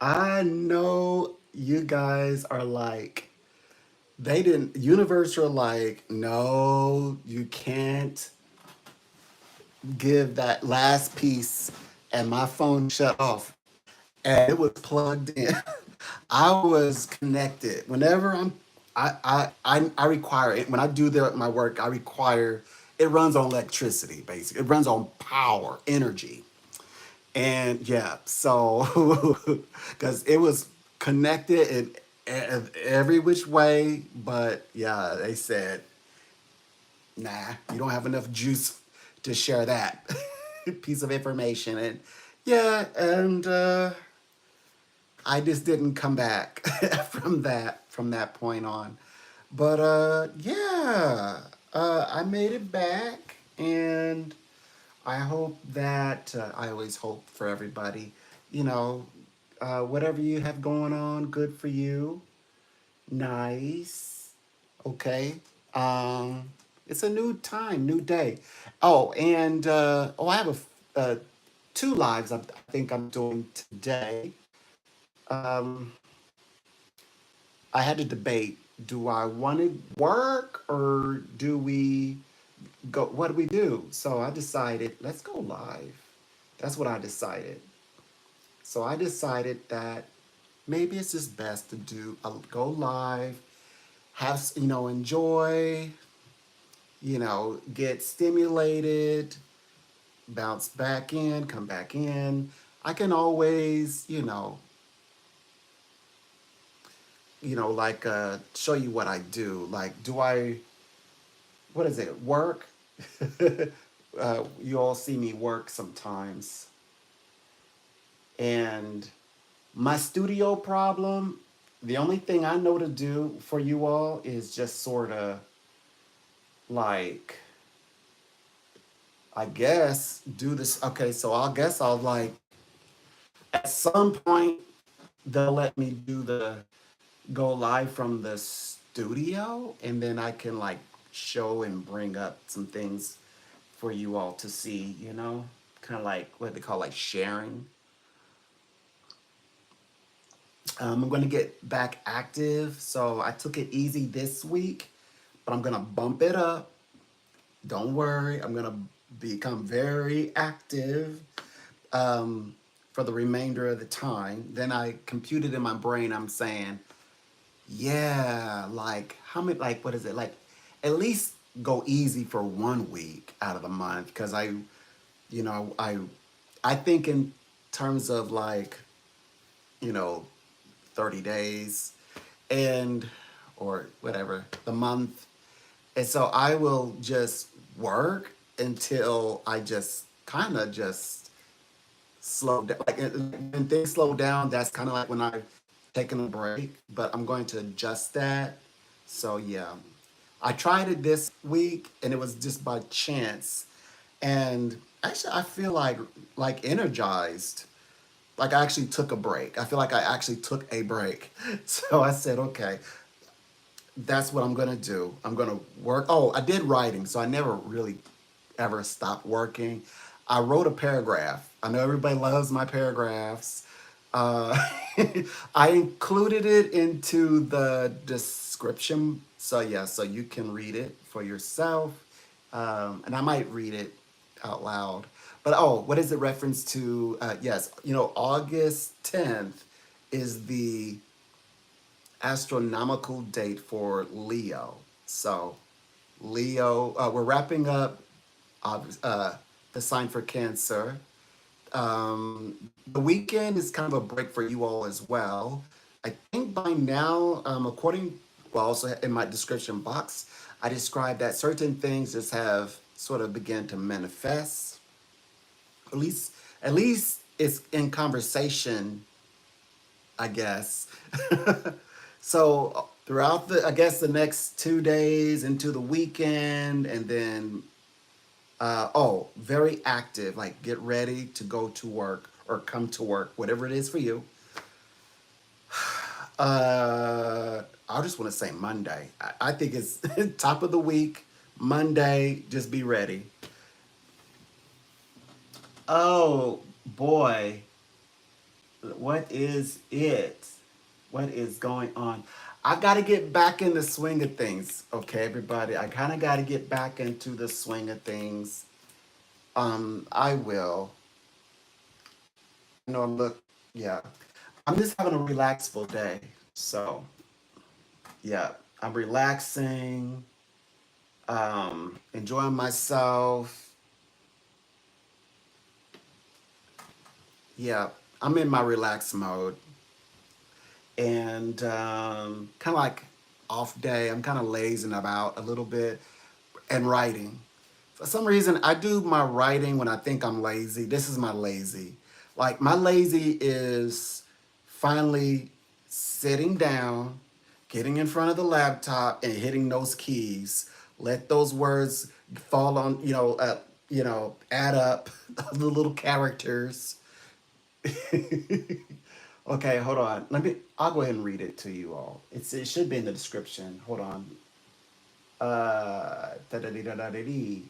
I know you guys are like, they didn't, universe are like, no, you can't give that last piece. And my phone shut off and it was plugged in. I was connected. Whenever I require it, when I do my work, I require, it runs on electricity, basically. It runs on power, energy. And yeah, so because it was connected in every which way, but yeah, they said, nah, you don't have enough juice to share that piece of information. And yeah, and I just didn't come back from that point on. But yeah, I made it back, and I hope that I always hope for everybody, you know, whatever you have going on, good for you. Nice. Okay. Um, it's a new time, new day. Oh, and I have two lives I think I'm doing today. Um, I had to debate: do I want to work or do we go? What do we do? So I decided, let's go live. That's what I decided. So I decided that maybe it's just best to do go live, have enjoy, get stimulated, bounce back in, come back in. I can always, like show you what I do. Like, do I, what is it, work? You all see me work sometimes. And my studio problem, the only thing I know to do for you all is just sort of like, I guess, do this. Okay, so I guess I'll like, at some point, they'll let me do the go live from the studio, and then I can like show and bring up some things for you all to see, kind of like what they call like sharing. I'm going to get back active. So I took it easy this week, but I'm going to bump it up. Don't worry. I'm going to become very active for the remainder of the time. Then I computed in my brain, I'm saying, yeah, like how many, like, what is it? Like, at least go easy for 1 week out of the month. Cause you know, I, I think in terms of like, you know, 30 days and, or whatever, the month. And so I will just work until I just kind of just slow down. Like when things slow down, that's kind of like when I've taken a break, but I'm going to adjust that. So yeah, I tried it this week and it was just by chance. And actually, I feel like energized. Like I actually took a break. I feel like I actually took a break. So I said, okay, that's what I'm gonna do. I'm gonna work. Oh, I did writing, so I never really ever stopped working. I wrote a paragraph. I know everybody loves my paragraphs. Uh, I included it into the description, so yeah, so you can read it for yourself, and I might read it out loud. But oh, what is it reference to? Yes, August 10th is the astronomical date for Leo. So, Leo, we're wrapping up the sign for Cancer. The weekend is kind of a break for you all as well. I think by now, well, also in my description box, I described that certain things just have sort of begun to manifest. At least, at least it's in conversation, I guess. So throughout I guess the next 2 days into the weekend, and then very active. Like get ready to go to work or come to work, whatever it is for you. I just want to say Monday. I think it's top of the week. Monday, just be ready. Oh, boy, what is it? What is going on? I got to get back in the swing of things. Okay, everybody. I kind of got to get back into the swing of things. I will. I know I'm look. Yeah, I'm just having a relaxful day. So yeah, I'm relaxing, enjoying myself. Yeah, I'm in my relaxed mode, and kind of like off day. I'm kind of lazing about a little bit and writing. For some reason, I do my writing when I think I'm lazy. This is my lazy. Like my lazy is finally sitting down, getting in front of the laptop, and hitting those keys. Let those words fall on, add up the little characters. Okay, hold on. I'll go ahead and read it to you all. It should be in the description. Hold on. Da-da-dee-da-da-dee-dee.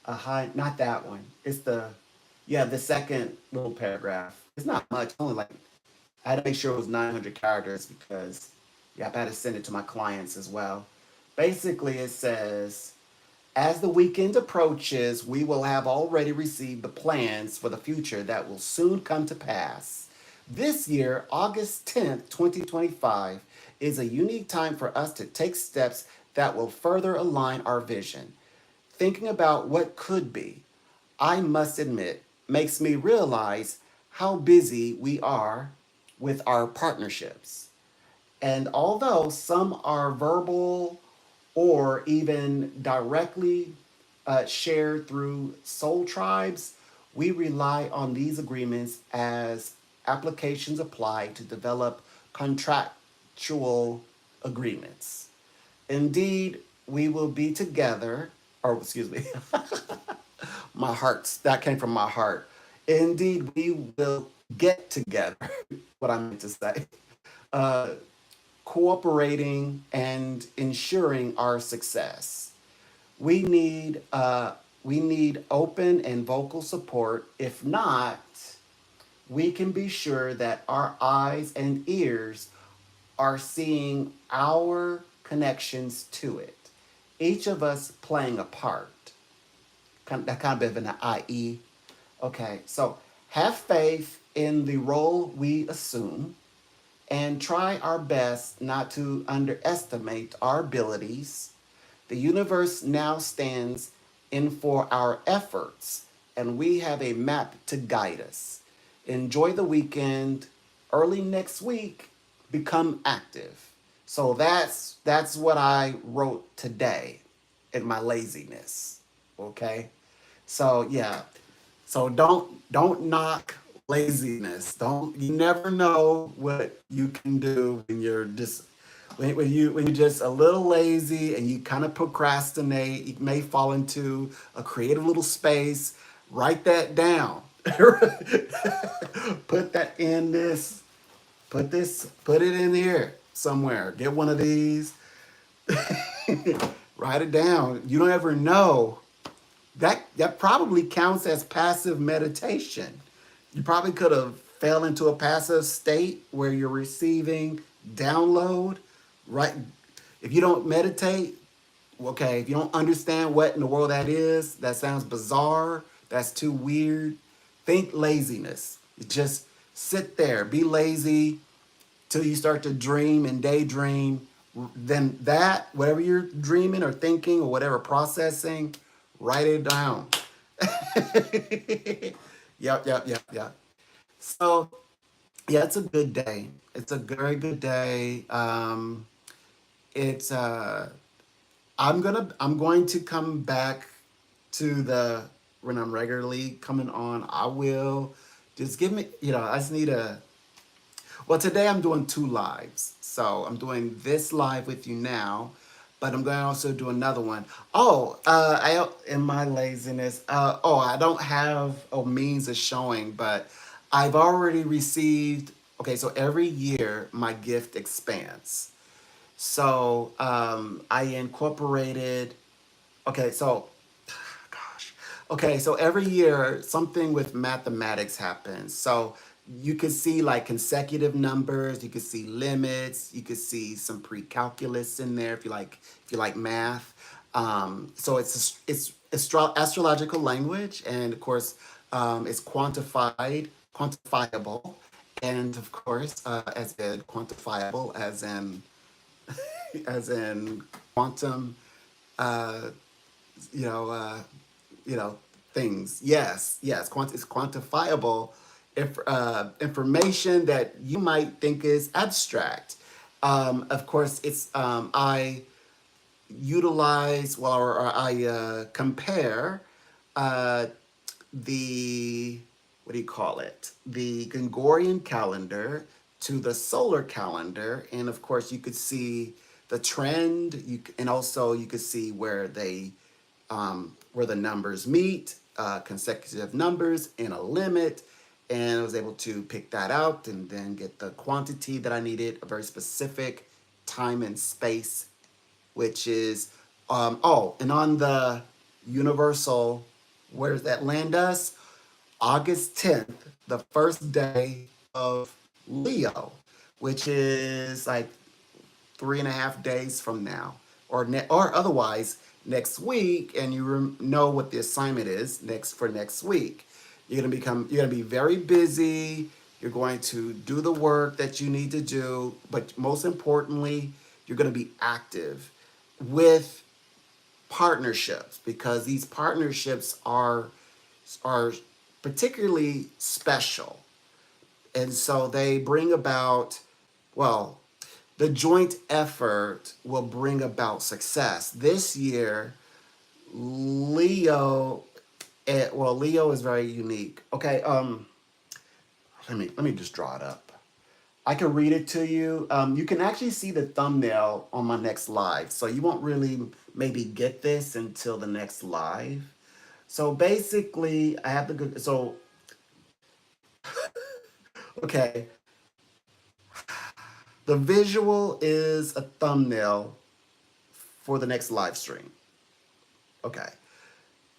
Not that one. It's the second little paragraph. It's not much. Only like, I had to make sure it was 900 characters because, yeah, I had to send it to my clients as well. Basically, it says, as the weekend approaches, we will have already received the plans for the future that will soon come to pass. This year, August 10th, 2025, is a unique time for us to take steps that will further align our vision. Thinking about what could be, I must admit, makes me realize how busy we are with our partnerships. And although some are verbal or even directly shared through soul tribes, we rely on these agreements as applications apply to develop contractual agreements. Indeed, we will be together, or excuse me, my heart, that came from my heart. Indeed, we will get together, what I meant to say, uh, cooperating and ensuring our success. We need we need open and vocal support. If not, we can be sure that our eyes and ears are seeing our connections to it. Each of us playing a part. That kind of an IE. Okay, so have faith in the role we assume and try our best not to underestimate our abilities. The universe now stands in for our efforts, and we have a map to guide us. Enjoy the weekend. Early next week, become active. So that's what I wrote today in my laziness. Okay? So yeah. So don't knock laziness. Don't You never know what you can do when you're just when you're just a little lazy and you kind of procrastinate. You may fall into a creative little space. Write that down. Put that in this. Put it in here somewhere. Get one of these. Write it down. You don't ever know. That probably counts as passive meditation. You probably could have fell into a passive state where you're receiving download, right? If you don't meditate, okay, if you don't understand what in the world that is, that sounds bizarre, that's too weird. Think laziness. You just sit there, be lazy till you start to dream and daydream. Then that, whatever you're dreaming or thinking or whatever processing, write it down. Yep. So yeah, it's a good day. It's a very good day. It's I'm going to come back to the when I'm regularly coming on. I will just give me, I just need a well, today I'm doing two lives. So I'm doing this live with you now, but I'm going to also do another one. Oh, in my laziness, I don't have a means of showing, but I've already received. Okay, so every year my gift expands. So I incorporated. Okay, so gosh. Okay, so every year something with mathematics happens. So you could see like consecutive numbers, you could see limits, you could see some pre-calculus in there if you like math. So it's astrological language, and of course it's quantifiable, and of course as in quantifiable as in quantum uh, you know, uh, you know, things. Yes, yes, it's quantifiable information that you might think is abstract. Of course, it's I utilize well, or I compare uh, the what do you call it? The Gregorian calendar to the solar calendar, and of course, you could see the trend. And also you could see where the numbers meet, consecutive numbers in a limit, and I was able to pick that out and then get the quantity that I needed, a very specific time and space, which is and on the universal, where does that land us? August 10th, the first day of Leo, which is like 3.5 days from now, or otherwise next week, and you know what the assignment is next week. You're gonna be very busy. You're going to do the work that you need to do, but most importantly, you're gonna be active with partnerships, because these partnerships are particularly special, and so they bring about, well, the joint effort will bring about success. This year, Leo, Leo is very unique. Okay, let me just draw it up. I can read it to you. You can actually see the thumbnail on my next live, so you won't really maybe get this until the next live. So basically, I have the good. So okay, the visual is a thumbnail for the next live stream. Okay.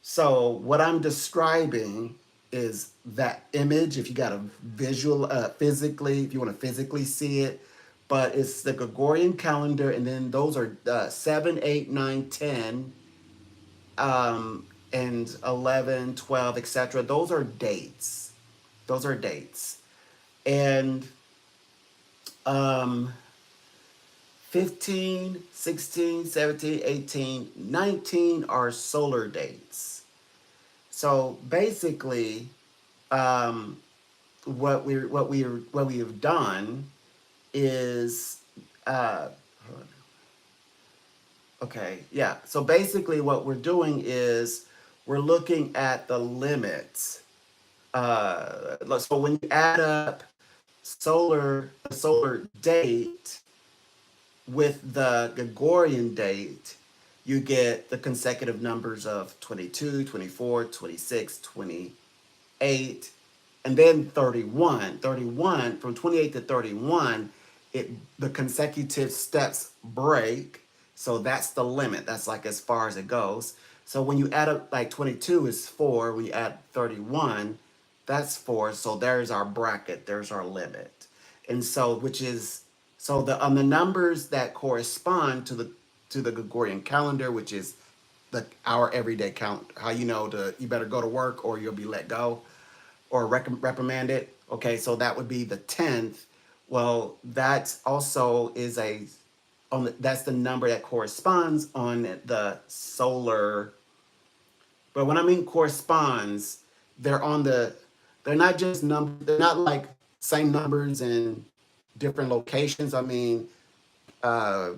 So what I'm describing is that image. If you got a visual, physically, if you want to physically see it, but it's the Gregorian calendar, and then those are 7, 8, 9, 10, and 11, 12, etc. Those are dates. Those are dates. And um, 15, 16, 17, 18, 19 are solar dates. So basically, um, what we have done is uh, okay, yeah. So basically, what we're doing is we're looking at the limits. So when you add up the solar date with the Gregorian date, you get the consecutive numbers of 22, 24, 26, 28, and then 31. 31, from 28 to 31, the consecutive steps break. So that's the limit. That's like as far as it goes. So when you add up, like 22 is 4, when you add 31, that's 4. So there's our bracket, there's our limit. And so which is so the numbers that correspond to the Gregorian calendar, which is our everyday count, how you know you better go to work or you'll be let go or reprimanded. Okay, so that would be the 10th. Well, that also is that's the number that corresponds on the solar. But when I mean corresponds, they're on they're not just numbers, they're not like same numbers in different locations. I mean, uh,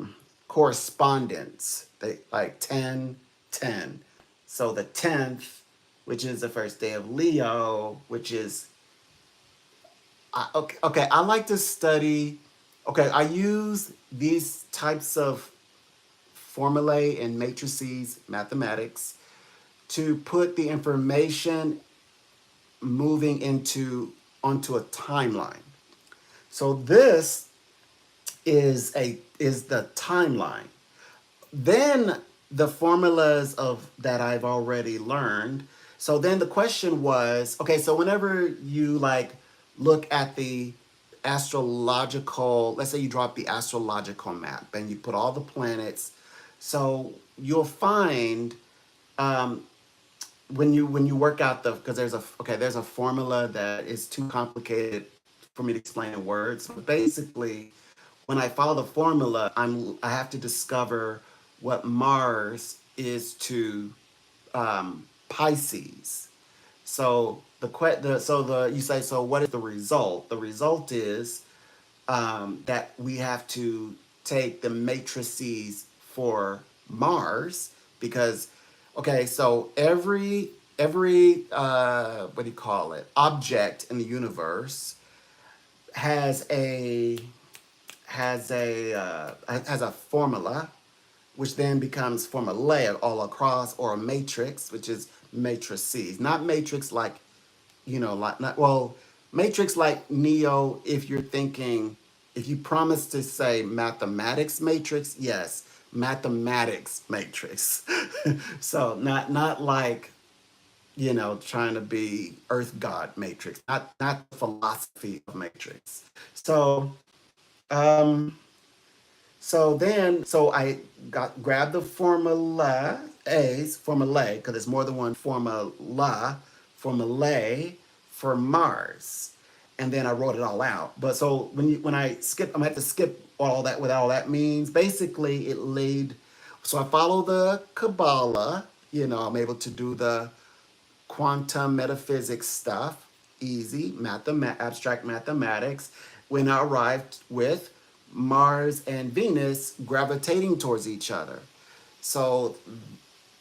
correspondence. They like 10, 10. So the 10th, which is the first day of Leo, which is okay. I like to study. Okay, I use these types of formulae and matrices, mathematics, to put the information moving onto a timeline. So this is the timeline. Then the formulas of that I've already learned. So then the question was, okay, so whenever you like look at the astrological, let's say you draw up the astrological map and you put all the planets, so you'll find um, when you work out the, because there's a formula that is too complicated for me to explain in words. But basically, when I follow the formula, I have to discover what Mars is to Pisces. So you say, so what is the result? The result is that we have to take the matrices for Mars because, okay, so every what do you call it, object in the universe has a has a formula, which then becomes formulaic all across, or a matrix, which is matrices, not matrix like, like, not, well, matrix like Neo. If you're thinking, if you promise to say mathematics matrix, yes, mathematics matrix. So not like, trying to be earth god matrix, not the philosophy of matrix. Um so I grabbed the formulae, because there's more than one formulae for Mars, and then I wrote it all out. But so when I skip, I'm gonna have to skip all that. What all that means, basically, it laid. So I follow the Kabbalah. I'm able to do the quantum metaphysics stuff, easy, abstract mathematics, when I arrived with Mars and Venus gravitating towards each other. So,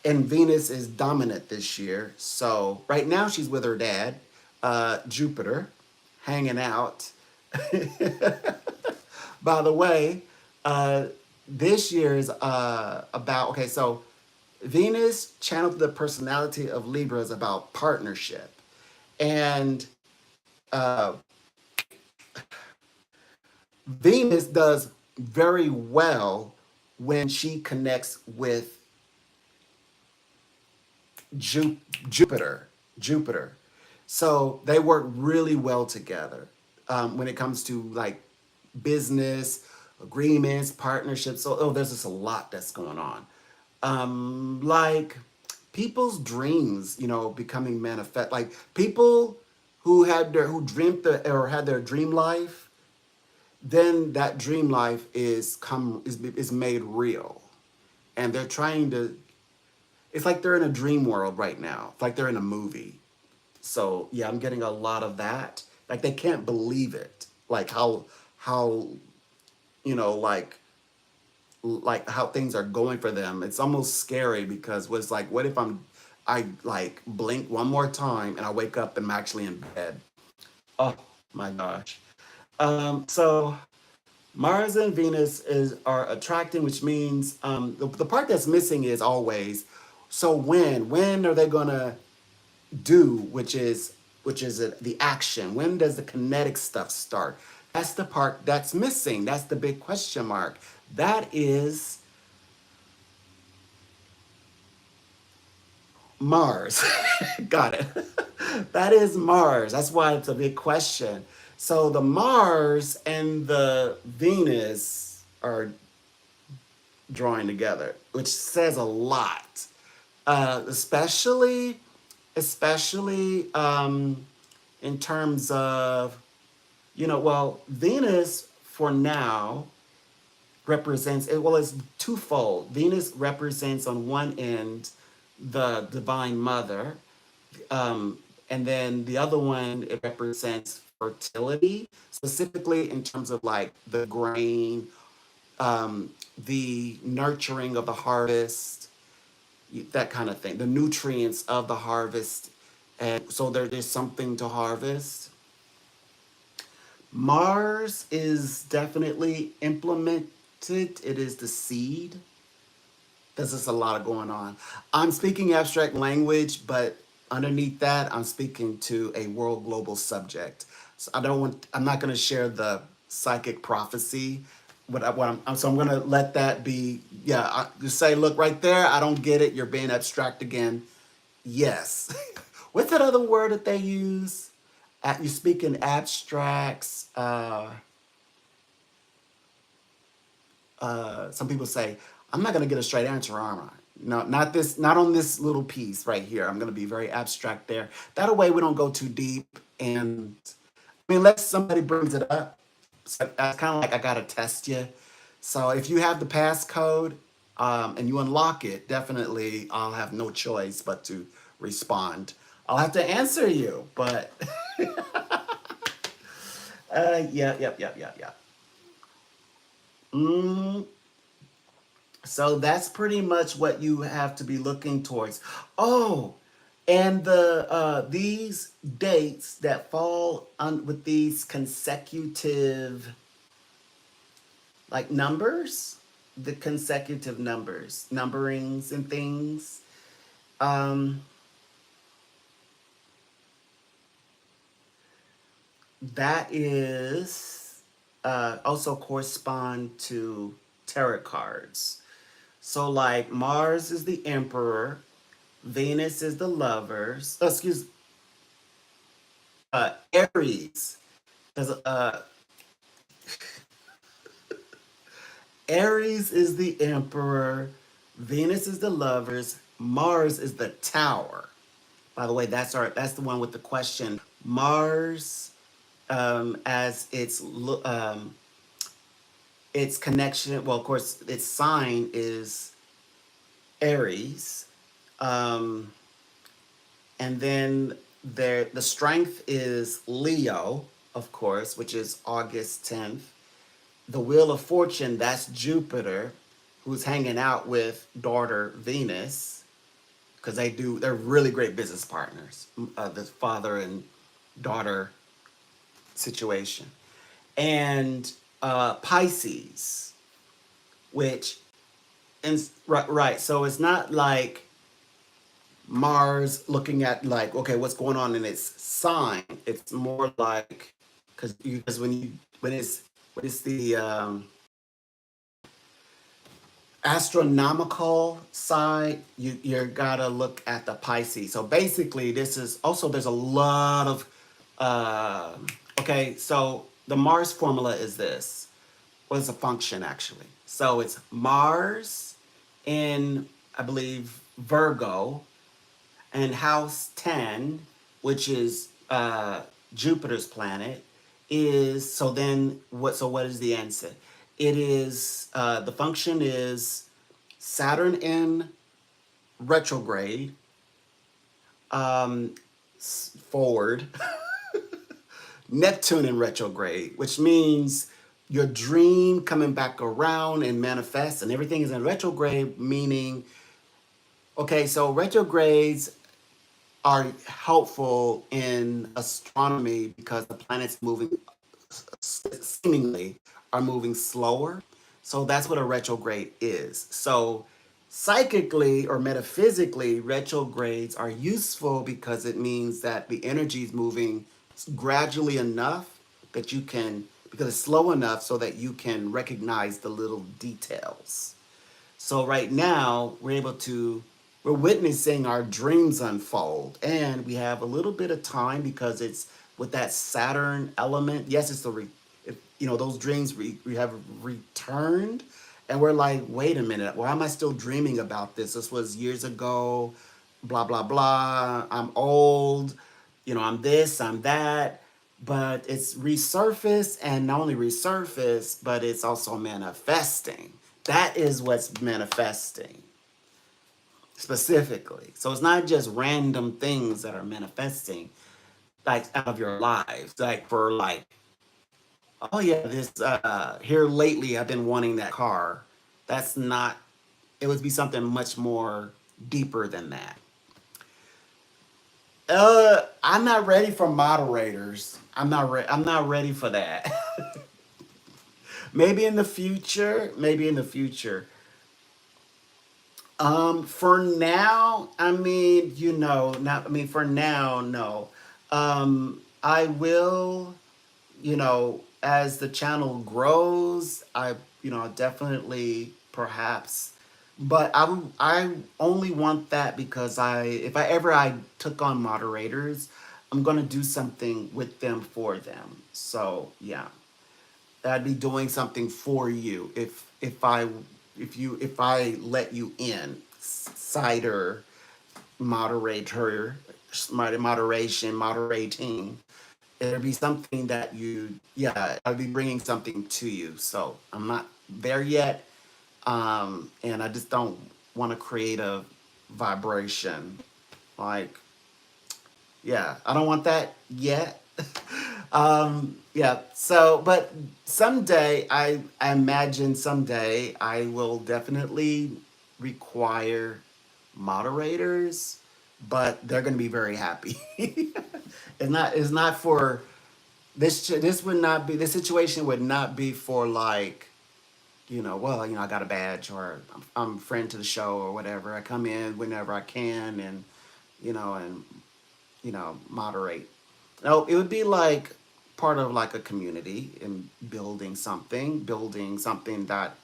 and Venus is dominant this year. So right now she's with her dad, Jupiter, hanging out. By the way, uh, this year is about, okay, so Venus channeled the personality of Libra is about partnership. And uh, Venus does very well when she connects with Jupiter. Jupiter. So they work really well together when it comes to like business, agreements, partnerships. So, there's just a lot that's going on. Like people's dreams, becoming manifest. Like people who dreamt or had their dream life, then that dream life is made real, and they're trying to. It's like they're in a dream world right now. It's like they're in a movie. So yeah, I'm getting a lot of that. Like they can't believe it. Like how like how things are going for them. It's almost scary because what's like, what if I like blink one more time and I wake up and I'm actually in bed? Oh my gosh. So Mars and Venus are attracting, which means the part that's missing is always. So when are they gonna do, which is the action? When does the kinetic stuff start? That's the part that's missing. That's the big question mark. That is Mars. Got it. That is Mars. That's why it's a big question. So the Mars and the Venus are drawing together, which says a lot, especially in terms of, well, Venus for now represents it. Well, it's twofold. Venus represents on one end the Divine Mother, and then the other one, it represents fertility, specifically in terms of like the grain, the nurturing of the harvest, that kind of thing, the nutrients of the harvest. And so there's something to harvest. Mars is definitely implemented. It is the seed. There's just a lot of going on. I'm speaking abstract language, but underneath that, I'm speaking to a world global subject. So I'm not going to share the psychic prophecy. So I'm going to let that be. Yeah, just say, look right there. I don't get it. You're being abstract again. Yes. What's that other word that they use? You speak in abstracts. Some people say, I'm not going to get a straight answer, am I? No, not this, not on this little piece right here. I'm going to be very abstract there. That way we don't go too deep. And I mean, unless somebody brings it up, so that's kind of like I got to test you. So if you have the passcode and you unlock it, definitely I'll have no choice but to respond. I'll have to answer you, but yeah. Mm, so that's pretty much what you have to be looking towards. Oh, and these dates that fall on with these consecutive like numbers, the consecutive numbers, numberings and things. Um, that is also correspond to tarot cards. So like Mars is the Emperor, Venus is the Lovers. Excuse, Aries. There's Aries is the Emperor, Venus is the Lovers, Mars is the Tower. By the way, that's the one with the question. Mars, as its connection. Well, of course, its sign is Aries, um, and then the strength is Leo, of course, which is August 10th. The Wheel of Fortune, that's Jupiter, who's hanging out with daughter Venus, because they're really great business partners, the father and daughter situation. And Pisces, which, right, so it's not like Mars looking at like, okay, what's going on in its sign. It's more like, because when it's the astronomical side, you gotta look at the Pisces. So basically, this is also there's a lot of uh, okay. So the Mars formula is this. What is a function actually? So it's Mars in, I believe, Virgo, and house 10, which is Jupiter's planet, is so then what? So what is the answer? It is the function is Saturn in retrograde, um, forward, Neptune in retrograde, which means your dream coming back around and manifest, and everything is in retrograde, meaning, okay, so retrogrades are helpful in astronomy because the planets moving seemingly are moving slower. So that's what a retrograde is. So psychically or metaphysically, retrogrades are useful because it means that the energy is moving gradually enough that you can, because it's slow enough so that you can recognize the little details. So right now we're witnessing our dreams unfold, and we have a little bit of time because it's with that Saturn element. Yes, it's those dreams we have returned, and we're like, wait a minute, why am I still dreaming about this? This was years ago, blah blah blah. I'm old, I'm this, I'm that. But it's resurfaced, and not only resurfaced, but it's also manifesting. That is what's manifesting specifically. So it's not just random things that are manifesting like out of your lives. Like for like, oh yeah, this here lately I've been wanting that car. That's not, it would be something much more deeper than that. I'm not ready for moderators. I'm not ready for that. Maybe in the future, maybe in the future. For now, I mean, not, I mean, for now, no. I will, as the channel grows, definitely perhaps, But I only want that because if I took on moderators, I'm gonna do something with them for them. So yeah, I'd be doing something for you if I let you in, cider moderator, moderating. It'd be something that yeah, I'd be bringing something to you. So I'm not there yet, and I just don't want to create a vibration. Like, yeah, I don't want that yet. Yeah. So, but someday, I imagine someday I will definitely require moderators, but they're going to be very happy. It's not for this would not be this situation would not be for like, well, I got a badge, or I'm a friend to the show or whatever. I come in whenever I can, and and moderate. No, it would be like part of like a community and building something that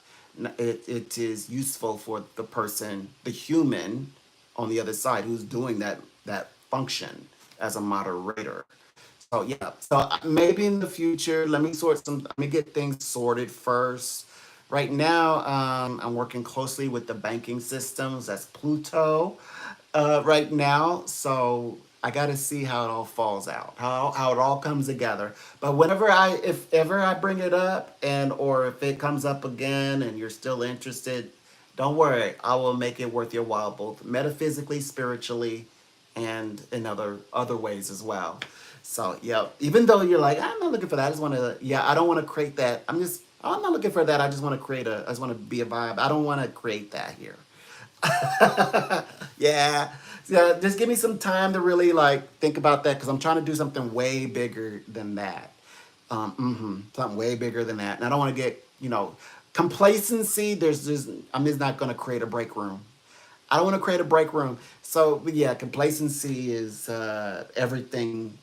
it is useful for the person, the human on the other side who's doing that function as a moderator. So yeah, so maybe in the future, let me get things sorted first. Right now, I'm working closely with the banking systems. That's Pluto, right now. So I got to see how it all falls out, how it all comes together. But if ever I bring it up, or if it comes up again, and you're still interested, don't worry. I will make it worth your while, both metaphysically, spiritually, and in other ways as well. So yeah, even though you're like, I'm not looking for that. I just want to. Yeah, I don't want to create that. I'm not looking for that. I just want to create a. I just want to be a vibe. I don't want to create that here. Yeah. Yeah, just give me some time to really like think about that, because I'm trying to do something way bigger than that. Something way bigger than that, and I don't want to get complacency. I'm just not going to create a break room. I don't want to create a break room. So but yeah, complacency is everything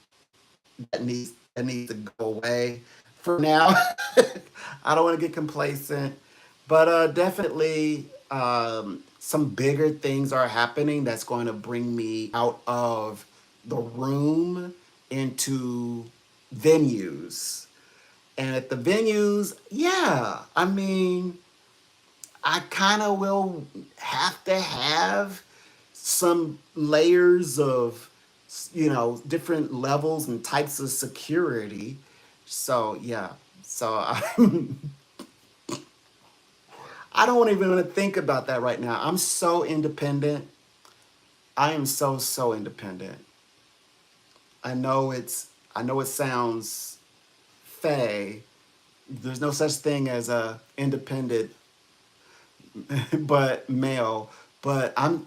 that needs to go away for now. I don't want to get complacent, but definitely some bigger things are happening that's going to bring me out of the room into venues. And at the venues, yeah, I mean, I kind of will have to have some layers of, different levels and types of security. So yeah, so I don't even want to think about that right now. I'm so independent. I am so independent. I know it sounds fey. There's no such thing as a independent but male. But I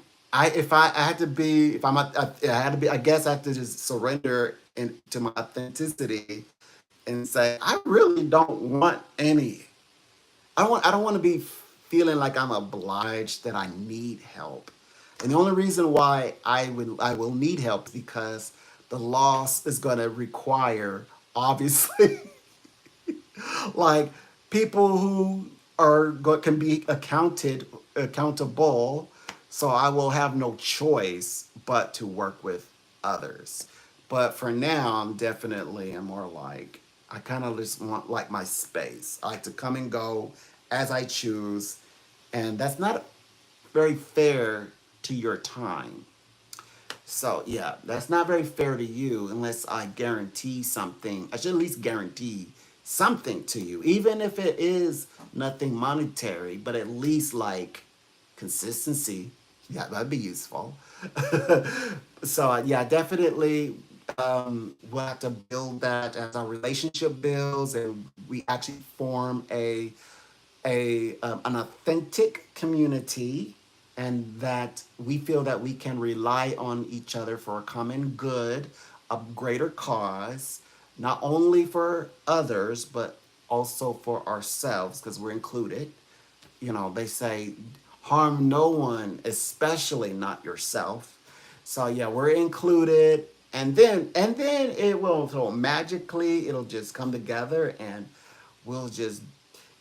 if I had to be if I'm I had to be I guess I have to just surrender into my authenticity and say I really don't want any. I don't want to be feeling like I'm obliged that I need help. And the only reason why I will need help is because the loss is going to require, obviously, like people who can be accountable. So I will have no choice but to work with others. But for now, I'm more like I kind of just want like my space. I like to come and go as I choose, and that's not very fair to your time. So yeah, that's not very fair to you unless I guarantee something. I should at least guarantee something to you, even if it is nothing monetary, but at least like consistency. Yeah, that'd be useful. So yeah, definitely we'll have to build that as our relationship builds and we actually form an authentic community, and that we feel that we can rely on each other for a common good, a greater cause, not only for others but also for ourselves, because we're included. They say harm no one, especially not yourself. So yeah, we're included, and then it will, so magically it'll just come together, and we'll just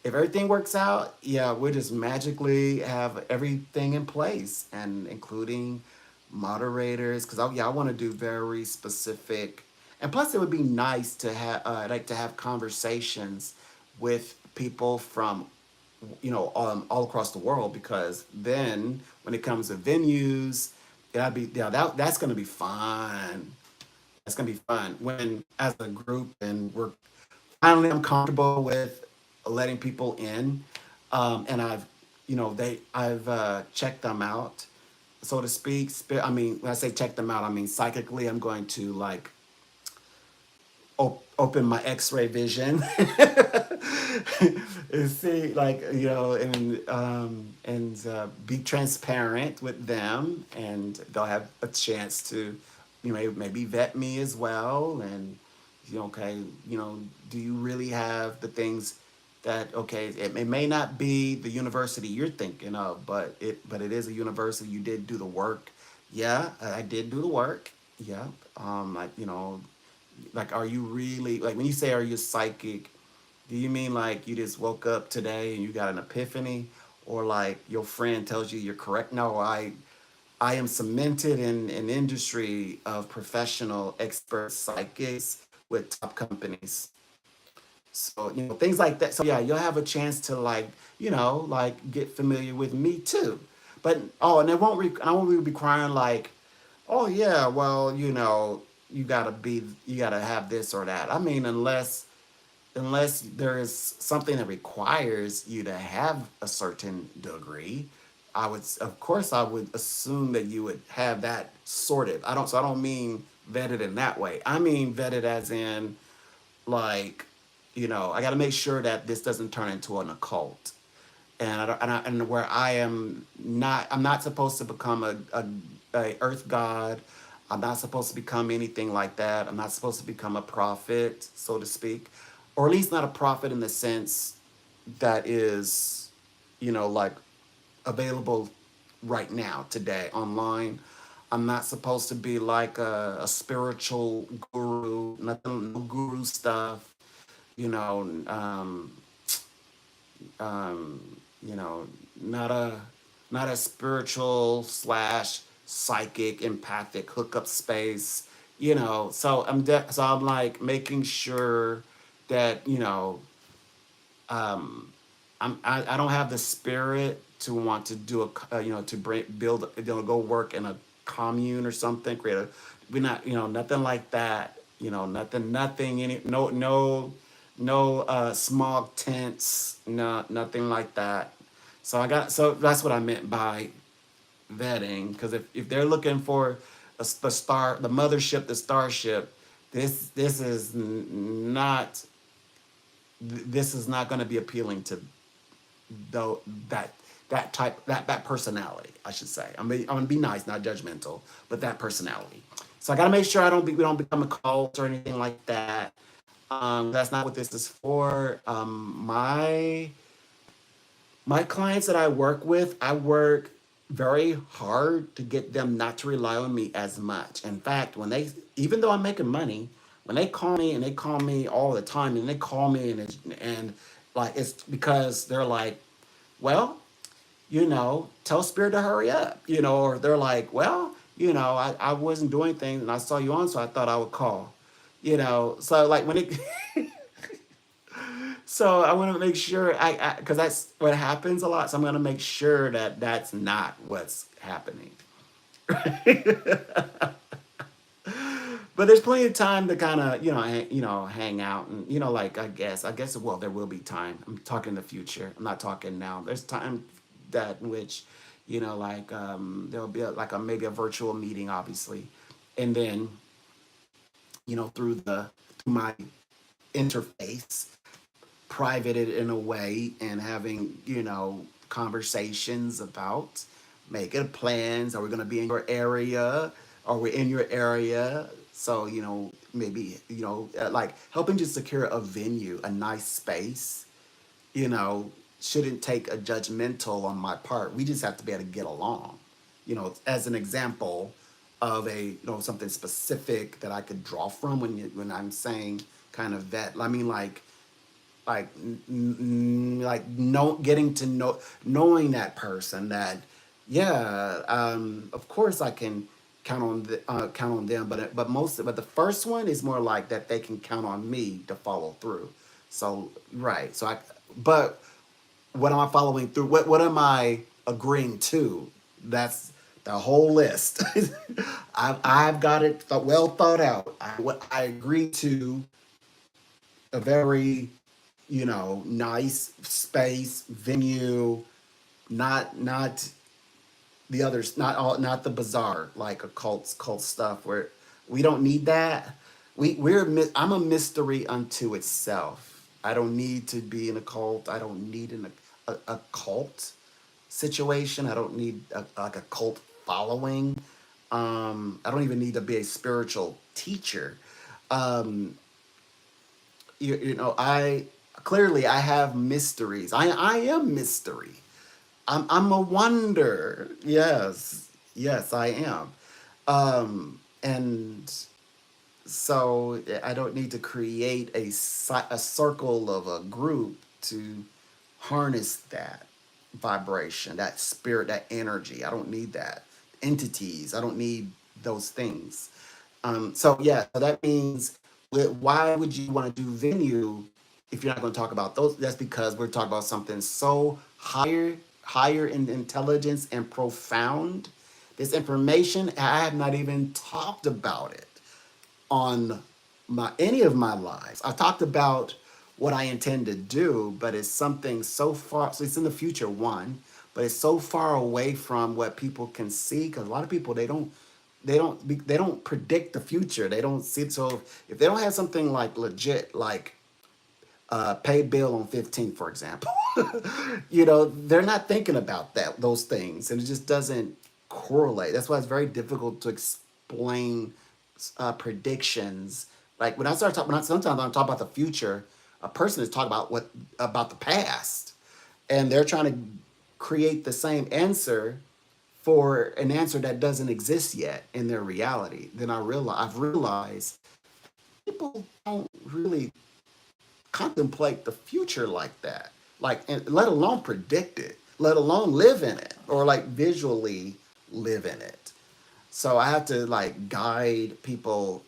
if everything works out, yeah, we'll just magically have everything in place, and including moderators, because I want to do very specific, and plus it would be nice to have like to have conversations with people from all across the world, because then when it comes to venues, that's gonna be fun. That's gonna be fun when as a group and we're finally I'm comfortable with letting people in, and I've checked them out, so to speak. I mean, when I say check them out, I mean psychically. I'm going to like open my X-ray vision and see, like, and be transparent with them, and they'll have a chance to, maybe vet me as well, and okay, do you really have the things that, okay, it may not be the university you're thinking of, but it is a university. You did do the work. Yeah, I did do the work. Yeah, like, are you really, like, when you say are you psychic, do you mean like you just woke up today and you got an epiphany, or like your friend tells you you're correct? No, I am cemented in an industry of professional expert psychics with top companies. So, things like that. So yeah, you'll have a chance to, like, like, get familiar with me too. But and I won't be crying like, oh yeah, well, you gotta have this or that. I mean, unless there is something that requires you to have a certain degree, of course, I would assume that you would have that sorted. I don't mean vetted in that way. I mean vetted as in, like, I got to make sure that this doesn't turn into an occult. And I don't, and where I'm not supposed to become a earth god. I'm not supposed to become anything like that. I'm not supposed to become a prophet, so to speak, or at least not a prophet in the sense that is, like, available right now today online. I'm not supposed to be like a spiritual guru, nothing, no guru stuff, you know, um, um, you know, not a spiritual slash psychic empathic hookup space, so I'm like making sure that, I don't have the spirit to want to do to build, go work in a commune or something, create a, we're not, nothing like that, nothing, no smog tents, no, nothing like that. So that's what I meant by vetting, because if they're looking for the mothership, the starship, this is not this is not going to be appealing to though that personality, I should say. I'm gonna be nice, not judgmental, but that personality. So I gotta make sure we don't become a cult or anything like that. That's not what this is for. My clients that I work with, I work very hard to get them not to rely on me as much. In fact, even though I'm making money, when they call me, and they call me all the time, and they call me, and like, it's because they're like, well, tell Spirit to hurry up, or they're like, well, I wasn't doing things and I saw you on, so I thought I would call, so like when it, so I want to make sure because that's what happens a lot. So I'm going to make sure that that's not what's happening. But there's plenty of time to kind of, hang out, and, like, I guess, well, there will be time. I'm talking the future. I'm not talking now. There's time that in which, like, there'll be like maybe a virtual meeting, obviously, and then, through my interface, private it in a way, and having, conversations about making plans. Are we going to be in your area? Are we in your area? So, maybe, like helping to secure a venue, a nice space, you know, shouldn't take a judgmental on my part. We just have to be able to get along. As an example of something specific that I could draw from when I'm saying kind of that. I mean, like, like like know getting to knowing that person that yeah, of course I can count on them, but the first one is more like that they can count on me to follow through. So right, so I but what am I following through? What am I agreeing to? That's the whole list. I've got it well thought out. I agree to a very, nice space, venue, not the others, not the bizarre like cult stuff where we don't need that. I'm a mystery unto itself. I don't need to be in a cult. I don't need a cult situation. I don't need like a cult following. I don't even need to be a spiritual teacher. Um, I clearly I have mysteries. I am mystery. I'm a wonder. Yes, yes, I am. And so I don't need to create a circle of a group to harness that vibration, that spirit, that energy. I don't need that. Entities. I don't need those things. So yeah, so that means why would you want to do venue if you're not going to talk about those? That's because we're talking about something so higher in intelligence and profound. This information, I have not even talked about it on my any of my lives. I've talked about what I intend to do, but it's something so far. So it's in the future, one, but it's so far away from what people can see because a lot of people they don't predict the future. They don't see it. So if they don't have something like legit, like pay bill on 15th, for example, they're not thinking about those things, and it just doesn't correlate. That's why it's very difficult to explain predictions. Like when I start talking, sometimes when I talk about the future, a person is talking about the past, and they're trying to create the same answer for an answer that doesn't exist yet in their reality. Then I've realized people don't really contemplate the future like that, like, and let alone predict it, let alone live in it or like visually live in it. So I have to like guide people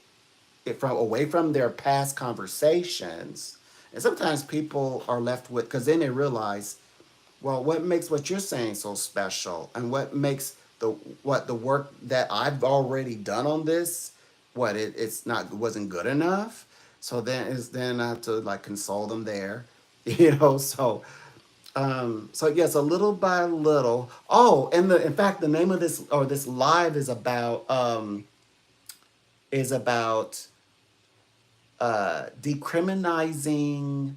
from away from their past conversations. And sometimes people are left with, because then they realize, well, what makes what you're saying so special, and what makes the work that I've already done on this, it's not wasn't good enough. So then I have to like console them there, So yes, a little by little. Oh, and the in fact the name of this live is about decriminalizing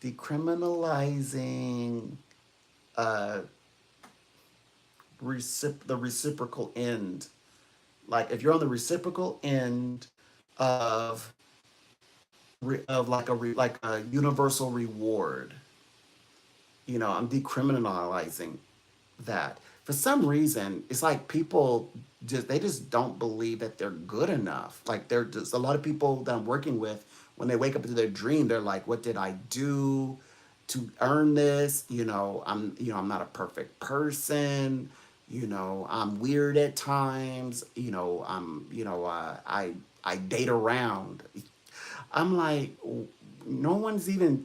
decriminalizing uh, the reciprocal end. Like if you're on the reciprocal end of like a universal reward, I'm decriminalizing that. For some reason, it's like people just don't believe that they're good enough. Like they're just a lot of people that I'm working with, when they wake up into their dream, they're like, what did I do to earn this? I'm not a perfect person. I'm weird at times. I date around. I'm like, no one's even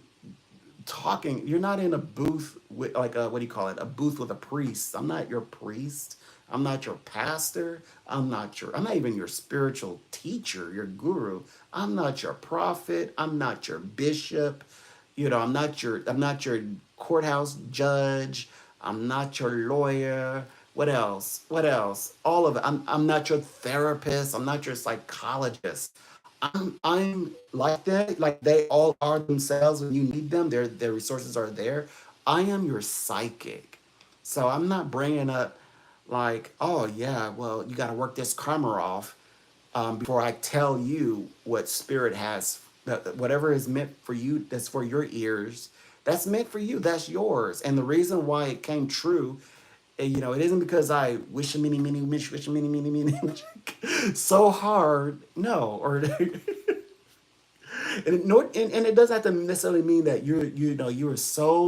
talking. You're not in a booth with like a, what do you call it, a booth with a priest. I'm not your priest. I'm not your pastor. I'm not even your spiritual teacher, your guru. I'm not your prophet. I'm not your bishop. I'm not your courthouse judge. I'm not your lawyer. What else? All of it. I'm not your therapist. I'm not your psychologist. I'm like that. Like they all are themselves when you need them. Their resources are there. I am your psychic, so I'm not bringing up like, oh yeah, well you got to work this karma off before I tell you what spirit has. Whatever is meant for you, that's for your ears. That's meant for you. That's yours. And the reason why it came true, it isn't because I wish a mini mini wish a mini mini mini so hard. No, or And it doesn't have to necessarily mean that you're so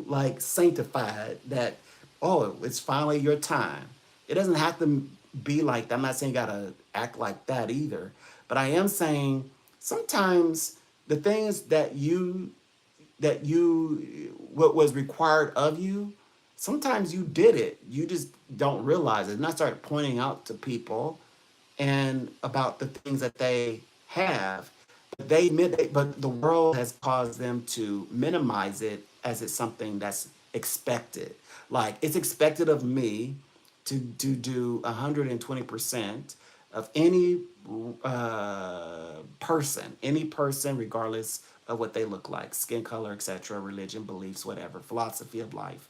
like sanctified that, oh, it's finally your time. It doesn't have to be like that. I'm not saying you gotta act like that either, but I am saying sometimes the things that you what was required of you, sometimes you did it, you just don't realize it. And I started pointing out to people and about the things that they have, but the world has caused them to minimize it as it's something that's expected. Like it's expected of me to do 120% of any person, regardless of what they look like, skin color, etc., religion, beliefs, whatever, philosophy of life.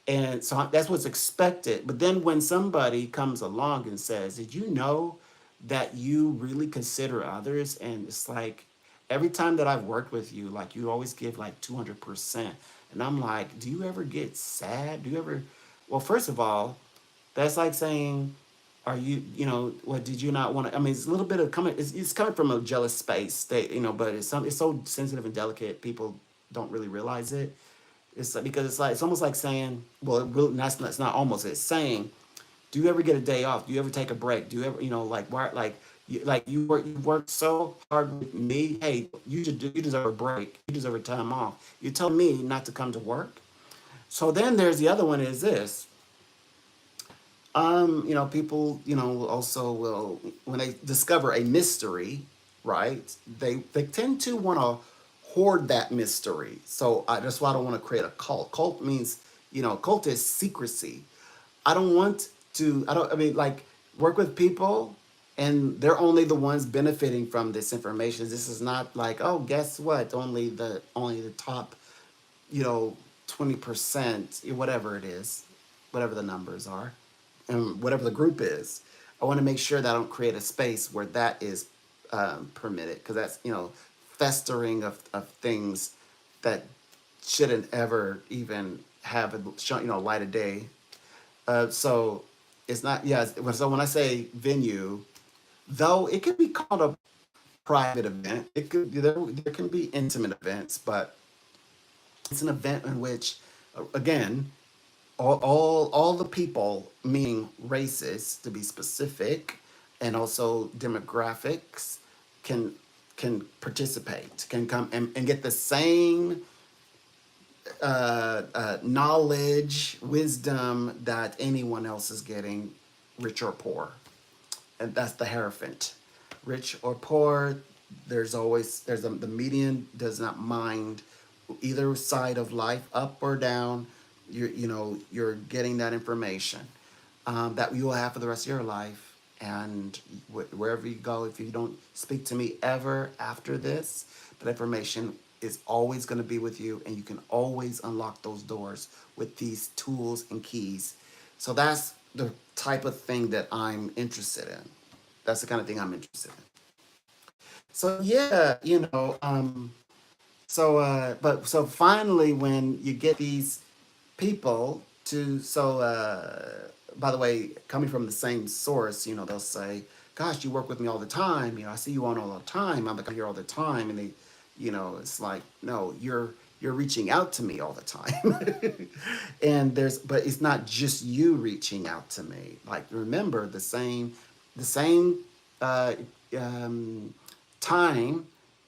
And so that's what's expected. But then when somebody comes along and says, "Did you know that you really consider others?" And it's like every time that I've worked with you, like you always give like 200%. And I'm like, do you ever get sad? Do you ever? Well, first of all, that's like saying, are what did you not want to? I mean, it's a little bit of coming, it's coming from a jealous space, but it's so sensitive and delicate, people don't really realize it. It's like, because it's almost like saying, well, it really, that's not almost, it's saying, do you ever get a day off? Do you ever take a break? Do you ever, like, why, you work so hard with me. Hey, you deserve a break. You deserve a time off. You tell me not to come to work. So then there's the other one is this. People, also will, when they discover a mystery, right? They tend to want to hoard that mystery. So that's why I don't want to create a cult. Cult means, cult is secrecy. I don't want to. I don't. I mean, like, work with people, and they're only the ones benefiting from this information. This is not like, oh, guess what? Only the top, you know, 20%, whatever it is, whatever the numbers are, and whatever the group is. I want to make sure that I don't create a space where that is permitted, because that's, festering of things that shouldn't ever even have light of day. So it's not, yeah. So when I say venue, though it could be called a private event, there can be intimate events, but it's an event in which, again, all the people, meaning races to be specific, and also demographics, can participate, can come and get the same knowledge, wisdom that anyone else is getting, rich or poor. And that's the hierophant. Rich or poor, the median does not mind either side of life, up or down. You're getting that information that you will have for the rest of your life. And wherever you go, if you don't speak to me ever after this, that information is always going to be with you, and you can always unlock those doors with these tools and keys. So that's the type of thing that I'm interested in. That's the kind of thing I'm interested in. So yeah, so finally, when you get these people to, by the way, coming from the same source, they'll say, "Gosh, you work with me all the time. I see you on all the time. I'm here all the time." And they, it's like, no, you're reaching out to me all the time. But it's not just you reaching out to me. Like, remember the same uh, um, time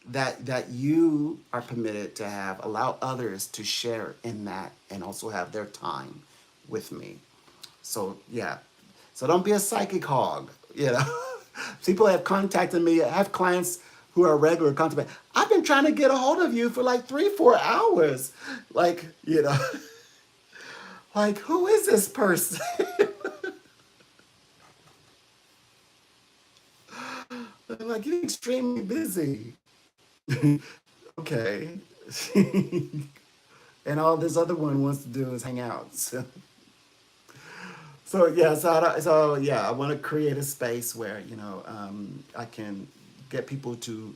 that you are permitted to have, allow others to share in that and also have their time with me. So yeah, so don't be a psychic hog. People have contacted me. I have clients who are regular contact. I've been trying to get a hold of you for like 3-4 hours. Like, like, who is this person? I'm like, you're extremely busy. Okay. And all this other one wants to do is hang out. So yeah, I want to create a space where I can get people to,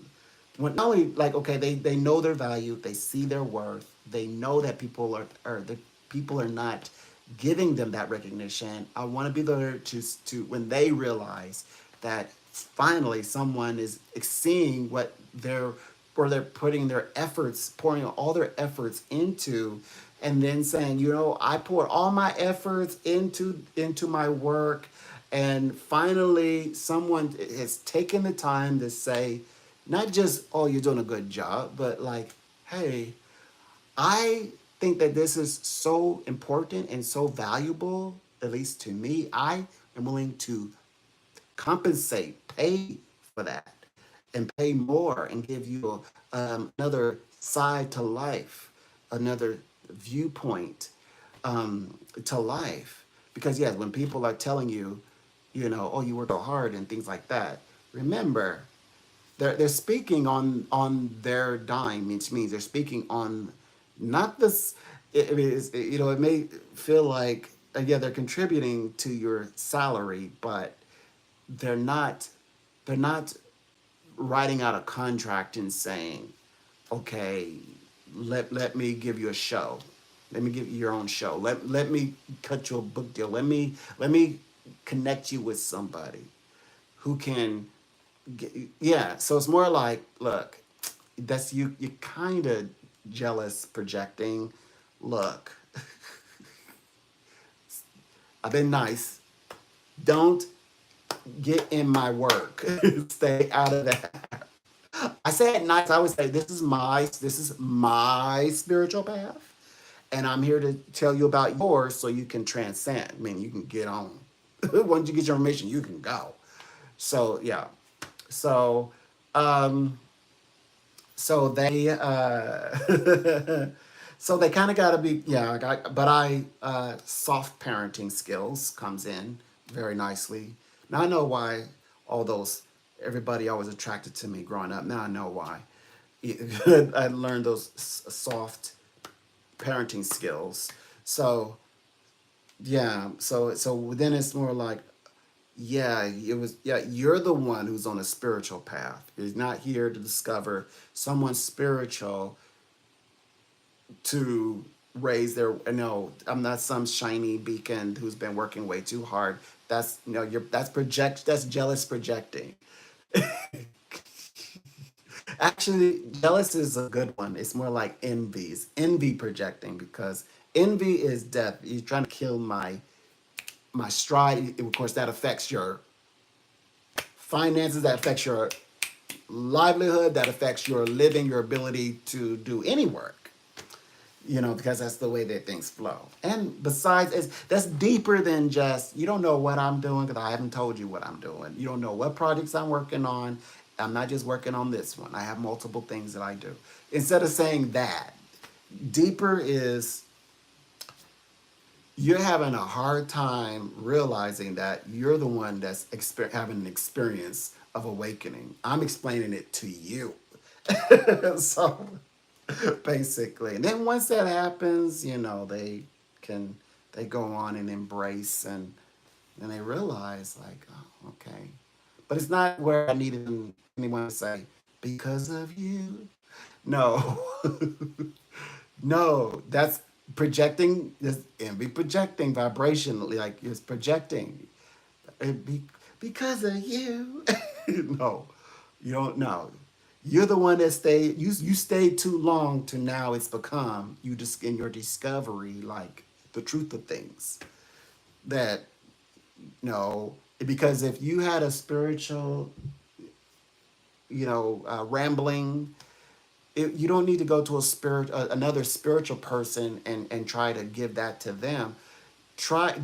not only, like, okay, they know their value, they see their worth, they know that people are not giving them that recognition. I want to be there to when they realize that finally someone is seeing what they're where they're putting their efforts, pouring all their efforts into, and then saying, you know, I poured all my efforts into my work, and finally someone has taken the time to say, not just, oh, you're doing a good job, but like, hey, I think that this is so important and so valuable, at least to me. I am willing to compensate, pay for that, and pay more and give you another side to life, another viewpoint to life. Because, yes, when people are telling you, you know, oh, you work so hard and things like that, remember, they're speaking on their dime, which means they're speaking on not this. It is, you know, it may feel like yeah, they're contributing to your salary, but they're not they're not writing out a contract and saying, okay, let me give you a show. Let me give you your own show. Let me cut you a book deal. Let me connect you with somebody who can yeah. So it's more like, look, that's you kind of jealous projecting. Look, I've been nice. Don't get in my work. Stay out of that. I say it nice. I always say this is my spiritual path, and I'm here to tell you about yours so you can transcend. I mean, you can get on. Once you get your information, you can go. So yeah. So um, so they so they kind of got to be yeah. But I soft parenting skills comes in very nicely. Now I know why all those everybody always attracted to me growing up. Now I know why. I learned those soft parenting skills. So yeah, so then it's more like yeah, you're the one who's on a spiritual path. You're not here to discover someone spiritual to raise their no, I'm not some shiny beacon who's been working way too hard. That's you're that's jealous projecting. Actually, jealous is a good one. It's more like envy projecting, because envy is death. You're trying to kill my stride. Of course, that affects your finances, that affects your livelihood, that affects your living, your ability to do any work. Because that's the way that things flow. And besides, that's deeper than just, you don't know what I'm doing because I haven't told you what I'm doing. You don't know what projects I'm working on. I'm not just working on this one. I have multiple things that I do. Instead of saying that, deeper is you're having a hard time realizing that you're the one that's having an experience of awakening. I'm explaining it to you. So basically, and then once that happens, can they go on and embrace, and they realize like, oh, okay. But it's not where I needed anyone to say, because of you. No. No, that's projecting. This envy projecting vibrationally, like it's projecting. Be, because of you. No, you don't know. You're the one that stayed. You stayed too long to now. It's become you just in your discovery, like the truth of things. That no, because if you had a spiritual, rambling, you don't need to go to another spiritual person and try to give that to them.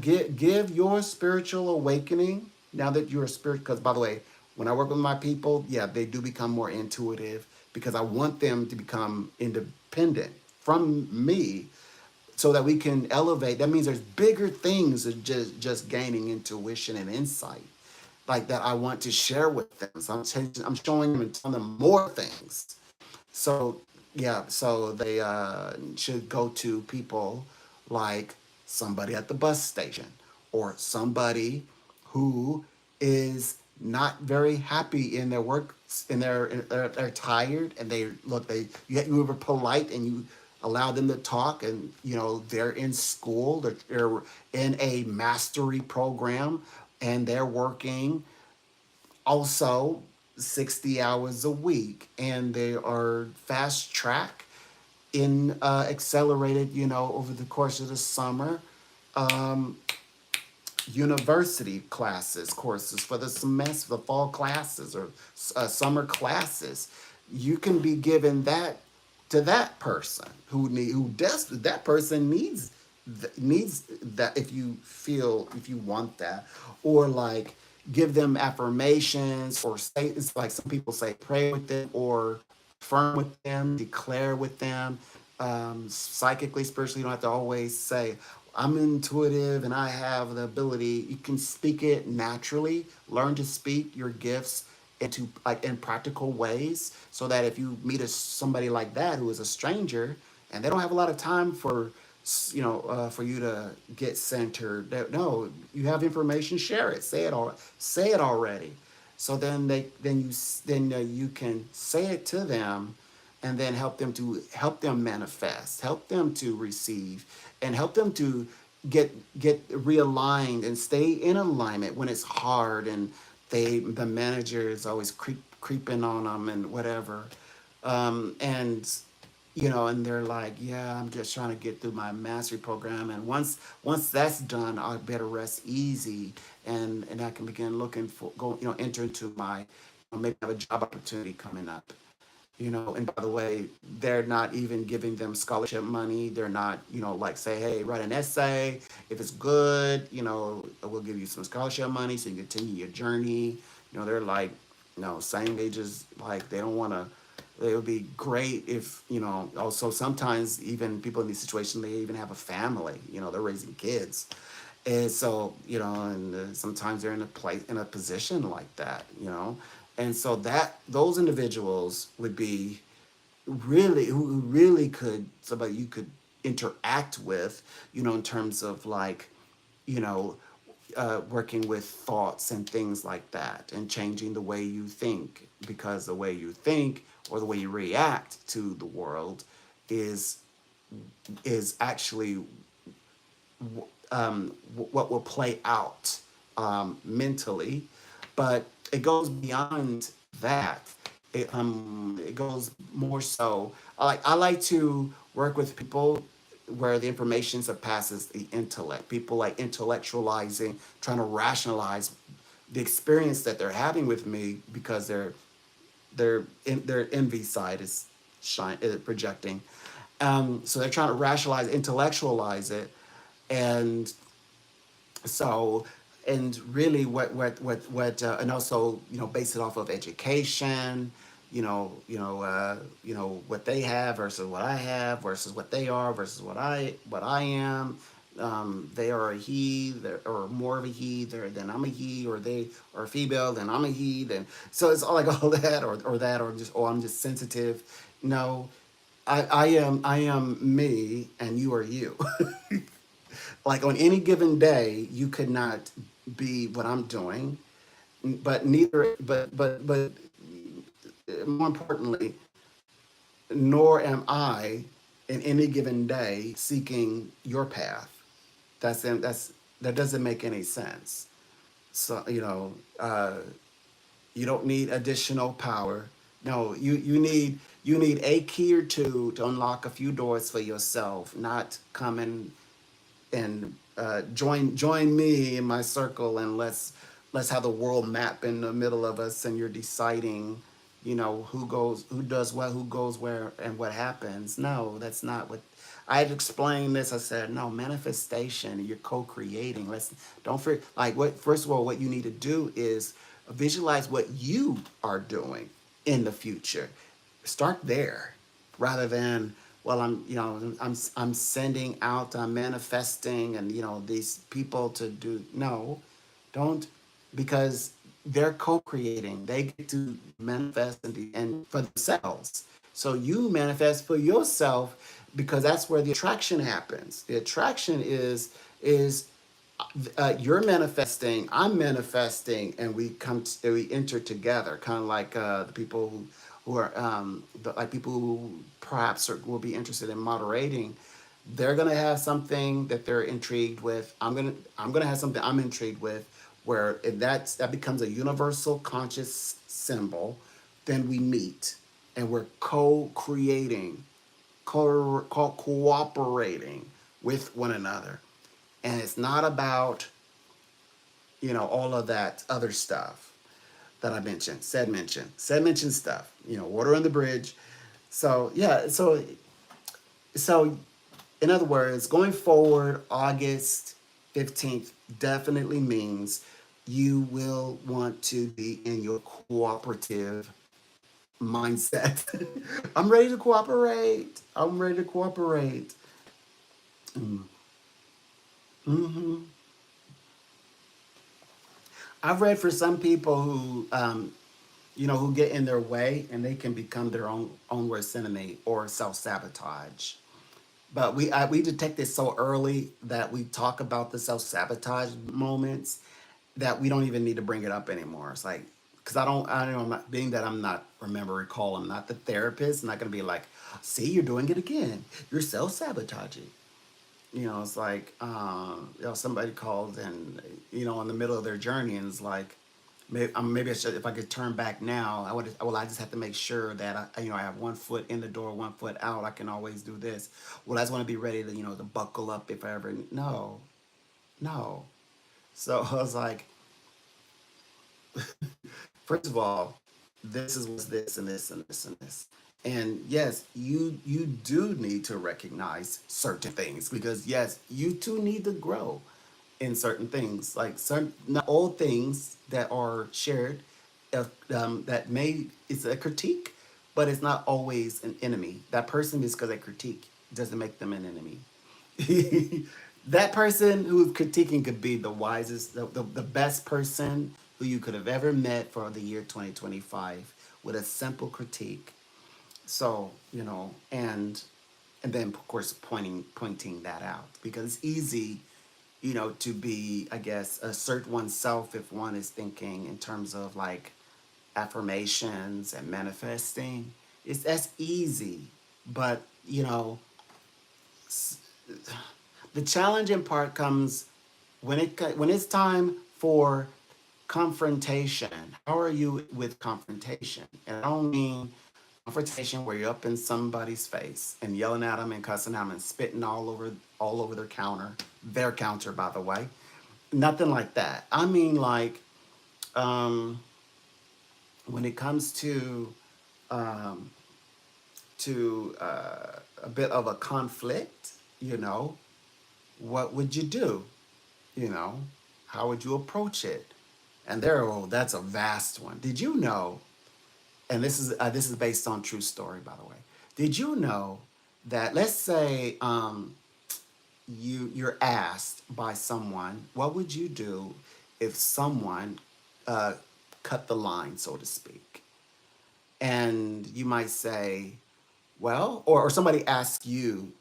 Give your spiritual awakening now that you're a spirit. Because by the way, when I work with my people, yeah, they do become more intuitive because I want them to become independent from me so that we can elevate. That means there's bigger things than just gaining intuition and insight like that I want to share with them. So I'm showing them and telling them more things. So yeah, so they should go to people like somebody at the bus station or somebody who is not very happy in their work, they're tired, and you were polite and you allow them to talk, and they're in school, they're in a mastery program, and they're working also. 60 hours a week, and they are fast track in accelerated, over the course of the summer. Um, University classes, courses for the semester, the fall classes or summer classes. You can be given that to that person that person needs that, if you feel, if you want that, or like give them affirmations, or say, it's like some people say, pray with them or affirm with them, declare with them, psychically, spiritually. You don't have to always say, I'm intuitive and I have the ability. You can speak it naturally. Learn to speak your gifts into, like, in practical ways, so that if you meet somebody like that who is a stranger and they don't have a lot of time for you to get centered. No, you have information. Share it. Say it already. So then you can say it to them, and then help them manifest, help them to receive, and help them to get realigned and stay in alignment when it's hard, and the manager is always creeping on them and whatever. And they're like, yeah, I'm just trying to get through my mastery program, and once that's done, I better rest easy, and I can begin looking for go enter into my, maybe have a job opportunity coming up. And by the way, they're not even giving them scholarship money. They're not, like, say, hey, write an essay. If it's good, we'll give you some scholarship money so you can continue your journey. They're like, same ages, like, they don't want to. It would be great if, also sometimes even people in these situations, they even have a family, they're raising kids. And so, sometimes they're in a position like that. And so that those individuals would be really, who really could, somebody you could interact with, in terms of, like, you know, working with thoughts and things like that, and changing the way you think, because the way you think or the way you react to the world is actually what will play out mentally. But it goes beyond that. It goes more so. I like to work with people where the information surpasses the intellect. People like intellectualizing, trying to rationalize the experience that they're having with me, because their envy side is projecting. So they're trying to rationalize, intellectualize it, and so, and really, and also, base it off of education, what they have versus what I have, versus what they are versus what I am. They are a he, or more of a he there than I'm a he, or they are a female than I'm a he. Then so it's all like all that, or that, or just, I'm just sensitive. No, I am me, and you are you. Like, on any given day, you could not be what I'm doing, but neither, but more importantly, nor am I in any given day seeking your path. That doesn't make any sense. So, you don't need additional power. No, you need a key or two to unlock a few doors for yourself, not coming and join me in my circle, and let's have the world map in the middle of us, and you're deciding, who does what, who goes where, and what happens. No, that's not what I had explained this. I said, no, manifestation, you're co-creating. Let's don't forget, like, what first of all, what you need to do is visualize what you are doing in the future. Start there, rather than, well, I'm sending out, I'm manifesting, and these people to do. No, don't, because they're co-creating. They get to manifest and for themselves. So you manifest for yourself, because that's where the attraction happens. The attraction is you're manifesting, I'm manifesting, and we enter together, kind of like the people who are like people who perhaps will be interested in moderating. They're gonna have something that they're intrigued with. I'm gonna have something I'm intrigued with. where if that becomes a universal conscious symbol, then we meet and we're co-creating, cooperating with one another. And it's not about, all of that other stuff that I mentioned, said mentioned stuff, water on the bridge. So yeah, so in other words, going forward, August 15th definitely means you will want to be in your cooperative mindset. I'm ready to cooperate. I'm ready to cooperate. Hmm. I've read for some people who get in their way and they can become their own worst enemy or self sabotage. But we detect this so early that we talk about the self sabotage moments that we don't even need to bring it up anymore. It's like, because I don't know, being that I'm not the therapist. I'm not going to be like, see, you're doing it again. You're self sabotaging. It's like, somebody called and, in the middle of their journey and it's like, maybe I should, if I could turn back now, I just have to make sure that I have one foot in the door, one foot out. I can always do this. Well, I just want to be ready to, to buckle up if I ever, no, no. So I was like, first of all, this is what's this and this and this and this. And yes, you do need to recognize certain things because yes, you too need to grow in certain things. Like some not all things that are shared, that may it's a critique, but it's not always an enemy. That person is because they critique doesn't make them an enemy. That person who's critiquing could be the wisest, the best person who you could have ever met for the year 2025 with a simple critique. So, and then of course pointing that out because it's easy, to be, I guess, assert oneself if one is thinking in terms of like affirmations and manifesting. That's easy, but the challenging part comes when it's time for confrontation. How are you with confrontation? And I don't mean confrontation where you're up in somebody's face and yelling at them and cussing at them and spitting all over their counter, by the way. Nothing like that. I mean, like, um, when it comes um, to a bit of a conflict, what would you do? You know, how would you approach it? And that's a vast one. Did you know? And this is based on true story, by the way. Did you know that let's say you're asked by someone, what would you do if someone uh, cut the line, so to speak? And you might say, well, or somebody asks you,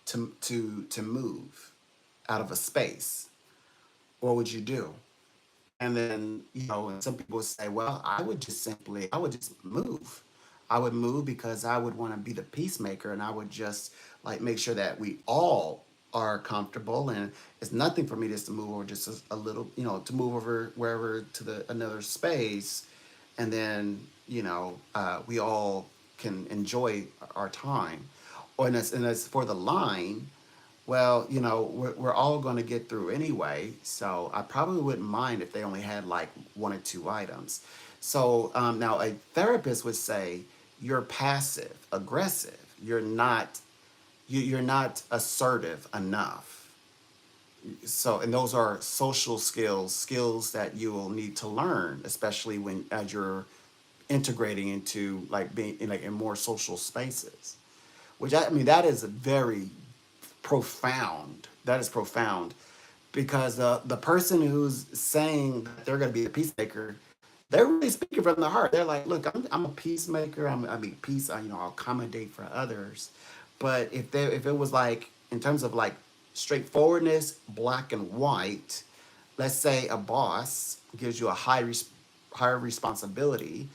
to move out of a space, what would you do? And then, and some people say, well, I would just move. I would move because I would want to be the peacemaker and I would just like make sure that we all are comfortable and it's nothing for me just to move over just a little, to move over wherever to the another space and then, we all can enjoy our time. Or and as for the line, well, we're all going to get through anyway, so I probably wouldn't mind if they only had like one or two items. So now a therapist would say you're passive aggressive. You're not assertive enough. So, and those are social skills that you will need to learn, especially when as you're integrating into like being in like in more social spaces. Which I mean that is very profound. That is profound because the person who's saying that they're going to be a peacemaker, they're really speaking from the heart. They're like, look, I'm a peacemaker. I mean, peace. I'll accommodate for others. But if it was like in terms of like straightforwardness, black and white, let's say a boss gives you a higher responsibility,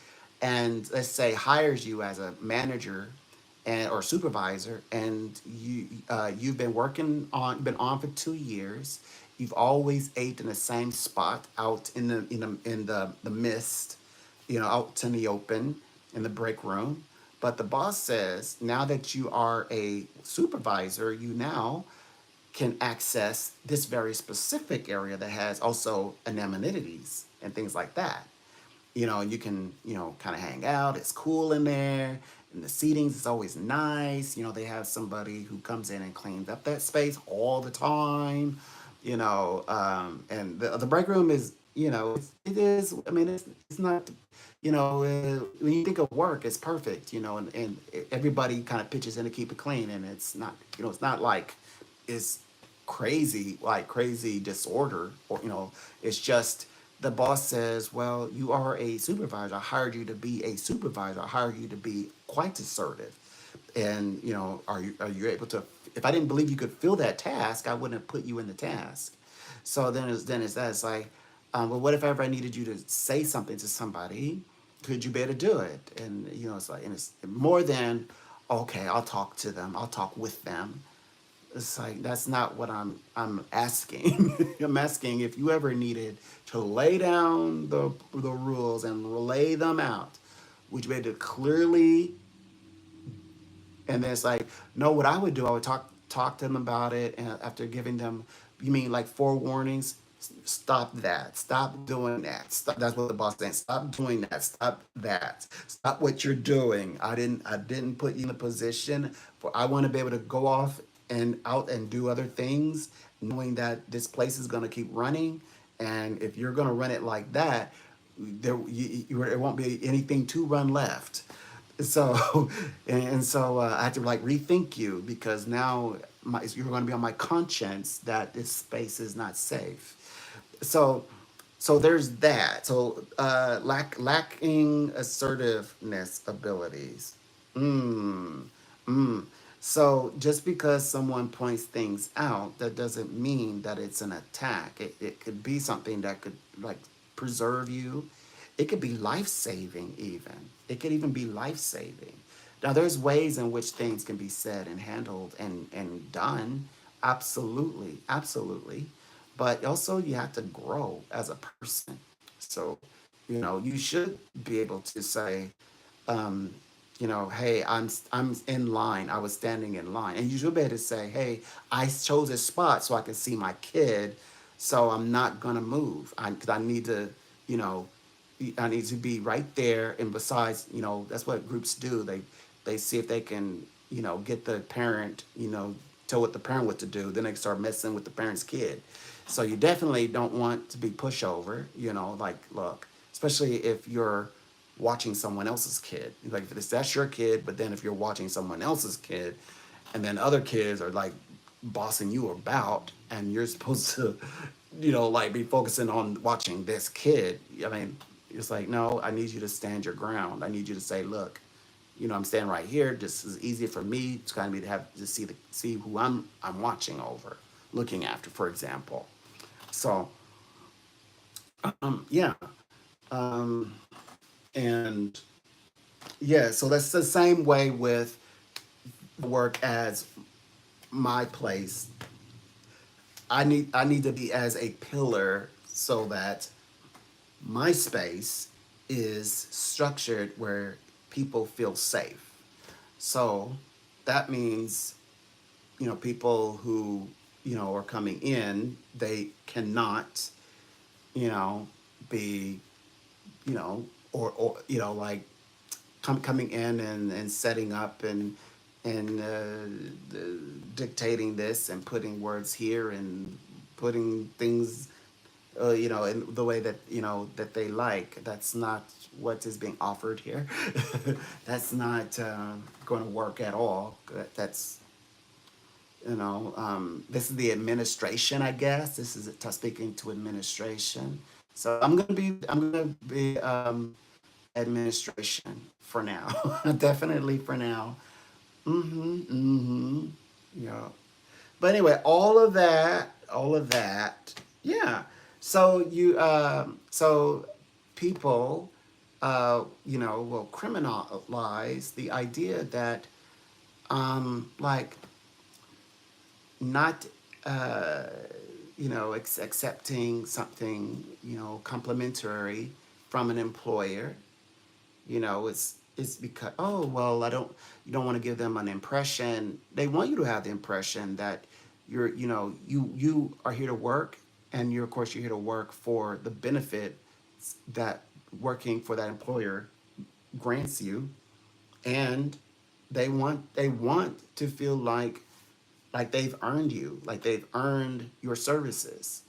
and let's say hires you as a manager and or supervisor, and you've been on for 2 years, you've always ate in the same spot out in the mist, out in the open in the break room. But the boss says now that you are a supervisor, you now can access this very specific area that has also anemones and things like that. And you can, kind of hang out. It's cool in there. And the seatings is always nice. They have somebody who comes in and cleans up that space all the time. And the break room is, it is, I mean, it's not, when you think of work, it's perfect, and everybody kind of pitches in to keep it clean. And it's not, it's not like it's crazy, like crazy disorder, or, it's just, the boss says, well, you are a supervisor. I hired you to be a supervisor. I hired you to be quite assertive. And, are you able to, if I didn't believe you could fill that task, I wouldn't have put you in the task. So then it's like, well, what if ever I needed you to say something to somebody? Could you be able to do it? And, it's like, and it's more than, okay, I'll talk to them. I'll talk with them. It's like that's not what I'm asking. I'm asking if you ever needed to lay down the rules and lay them out, would you be able to clearly? And then it's like, no, what I would do, I would talk to them about it, and after giving them, you mean like forewarnings? Stop that. Stop doing that. Stop. That's what the boss is saying. Stop doing that. Stop that. Stop what you're doing. I didn't put you in a position for. I want to be able to go off and out and do other things, knowing that this place is going to keep running. And if you're going to run it like that, there won't be anything to run left. So, and so I had to like rethink you because now you're going to be on my conscience that this space is not safe. So, so there's that. So, lacking assertiveness abilities. Mm, mm. So just because someone points things out, that doesn't mean that it's an attack. It could be something that could like preserve you. It could be life saving even. It could even be life saving. Now there's ways in which things can be said and handled and done. Absolutely, absolutely. But also you have to grow as a person. So, you should be able to say, um, hey, I'm in line. I was standing in line, and you should be able to say, hey, I chose a spot so I can see my kid, so I'm not gonna move. Cause I need to, you know, I need to be right there. And besides, that's what groups do. They see if they can, get the parent, tell what the parent what to do. Then they start messing with the parent's kid. So you definitely don't want to be pushover. Like look, especially if you're watching someone else's kid. Like if that's your kid, but then if you're watching someone else's kid, and then other kids are like bossing you about, and you're supposed to, like be focusing on watching this kid. I mean, it's like, no, I need you to stand your ground. I need you to say, look, I'm standing right here. This is easy for me. It's kind of me to have to see who I'm watching over, looking after, for example. So, yeah, um, and yeah, so that's the same way with work as my place. I need to be as a pillar so that my space is structured where people feel safe. So that means, people who, are coming in, they cannot, you know, be, like coming in and setting up and dictating this and putting words here and putting things in the way that that they like. That's not what is being offered here. That's not going to work at all. That's this is the administration, I guess. This is speaking to administration. So I'm gonna be administration for now. Definitely for now. Mm-hmm. Yeah. But anyway, all of that, yeah. So so people, will criminalize the idea that, like, not, accepting something, complimentary from an employer. It's because, oh well, you don't want to give them an impression. They want you to have the impression that you are here to work, and you're, of course, you're here to work for the benefit that working for that employer grants you. And they want to feel like they've earned you, like they've earned your services,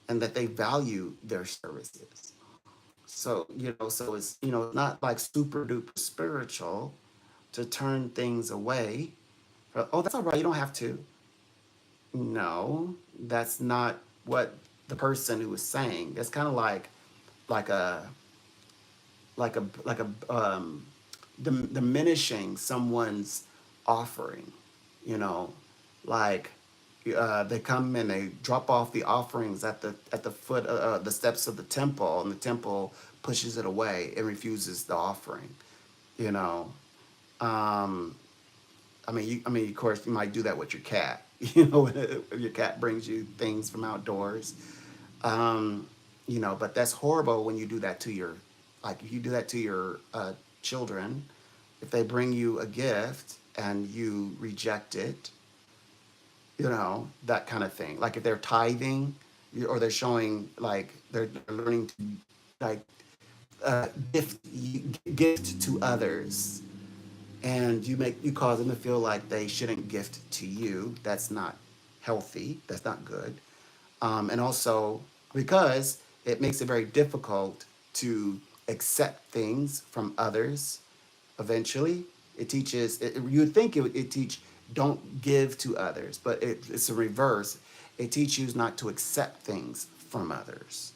and that they value their services. So, so it's, not like super duper spiritual to turn things away. Oh, that's all right, you don't have to. No, that's not what the person who was saying. That's kind of like a diminishing someone's offering, you know, like they come and they drop off the offerings at the foot the steps of the temple, and the temple pushes it away and refuses the offering. You know, um, of course, you might do that with your cat. If your cat brings you things from outdoors, um, but that's horrible when you do that to your, like, if you do that to your children. If they bring you a gift and you reject it, that kind of thing. Like if they're tithing, or they're showing, like they're learning to, like, gift gift to others, and you cause them to feel like they shouldn't gift to you. That's not healthy. That's not good. And also because it makes it very difficult to accept things from others. Eventually, it teaches. You would think it teach don't give to others, but it's a reverse. It teaches you not to accept things from others.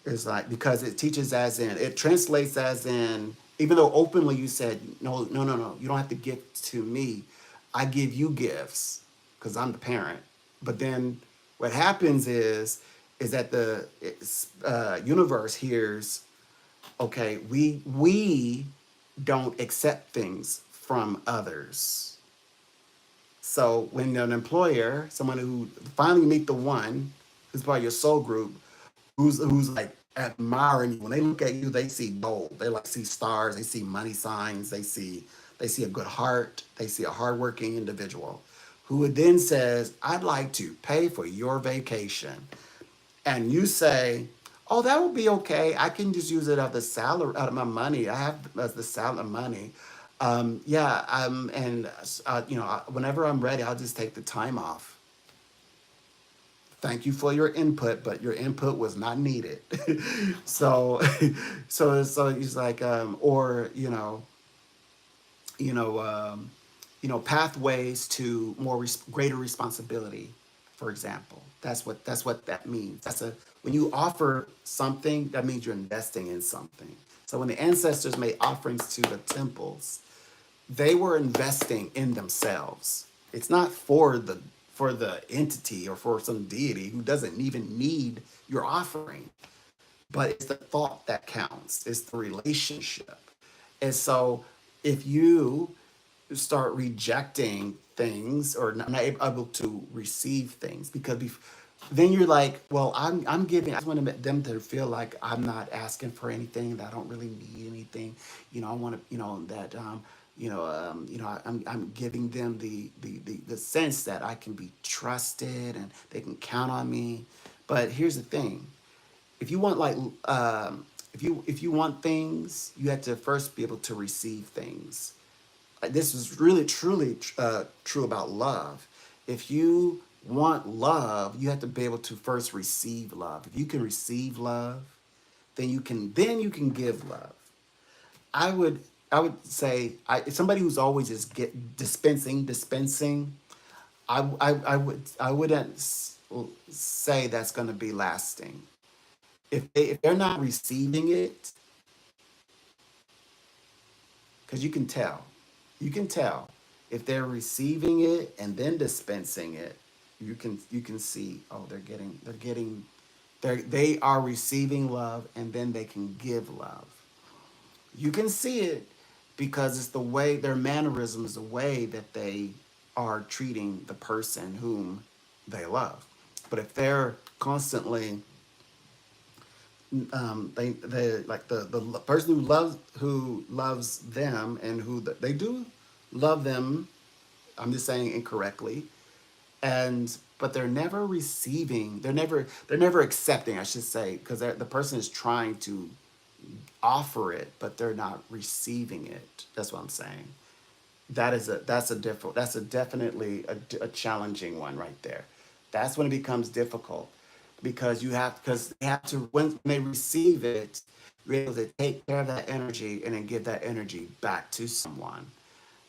It's like, because it teaches as in, it translates as in, even though openly you said, no, no, no, no, you don't have to give to me. I give you gifts because I'm the parent. But then what happens is that the universe hears, okay, we don't accept things from others. So when an employer, someone who finally meet the one who's part of your soul group, who's like admiring you. When they look at you, they see gold. They like see stars. They see money signs. They see a good heart. They see a hardworking individual, who then says, "I'd like to pay for your vacation," and you say, "Oh, that would be okay. I can just use it out of the salary, out of my money. I have the salary money." Yeah, and whenever I'm ready, I'll just take the time off. Thank you for your input, but your input was not needed. so, so he's like, or you know, um, pathways to greater responsibility, for example. That's what that means. That's a When you offer something, that means you're investing in something. So when the ancestors made offerings to the temples, they were investing in themselves. It's not for the entity or for some deity who doesn't even need your offering, but it's the thought that counts. It's the relationship. And so if you start rejecting things or not able to receive things, because then you're like, well, I'm giving. I just want them to feel like I'm not asking for anything, that I don't really need anything. I want to, that I'm giving them the sense that I can be trusted and they can count on me. But here's the thing: if you want, like, if you want things, you have to first be able to receive things. This is really truly true about love. If you want love, you have to be able to first receive love. If you can receive love, then you can give love. I would I would say, somebody who's always just dispensing. I wouldn't say that's going to be lasting. If they're not receiving it, because you can tell if they're receiving it and then dispensing it. You can see, oh, they are receiving love, and then they can give love. You can see it because it's the way their mannerism is, the way that they are treating the person whom they love. But if they're constantly, they like the person who loves them and they do love them. I'm just saying incorrectly, and but they're never receiving. They're never accepting. I should say, because the person is trying to offer it, but they're not receiving it. That's what I'm saying. That's a definitely a challenging one right there. That's when it becomes difficult, because they have to, when they receive it, be able to take care of that energy and then give that energy back to someone.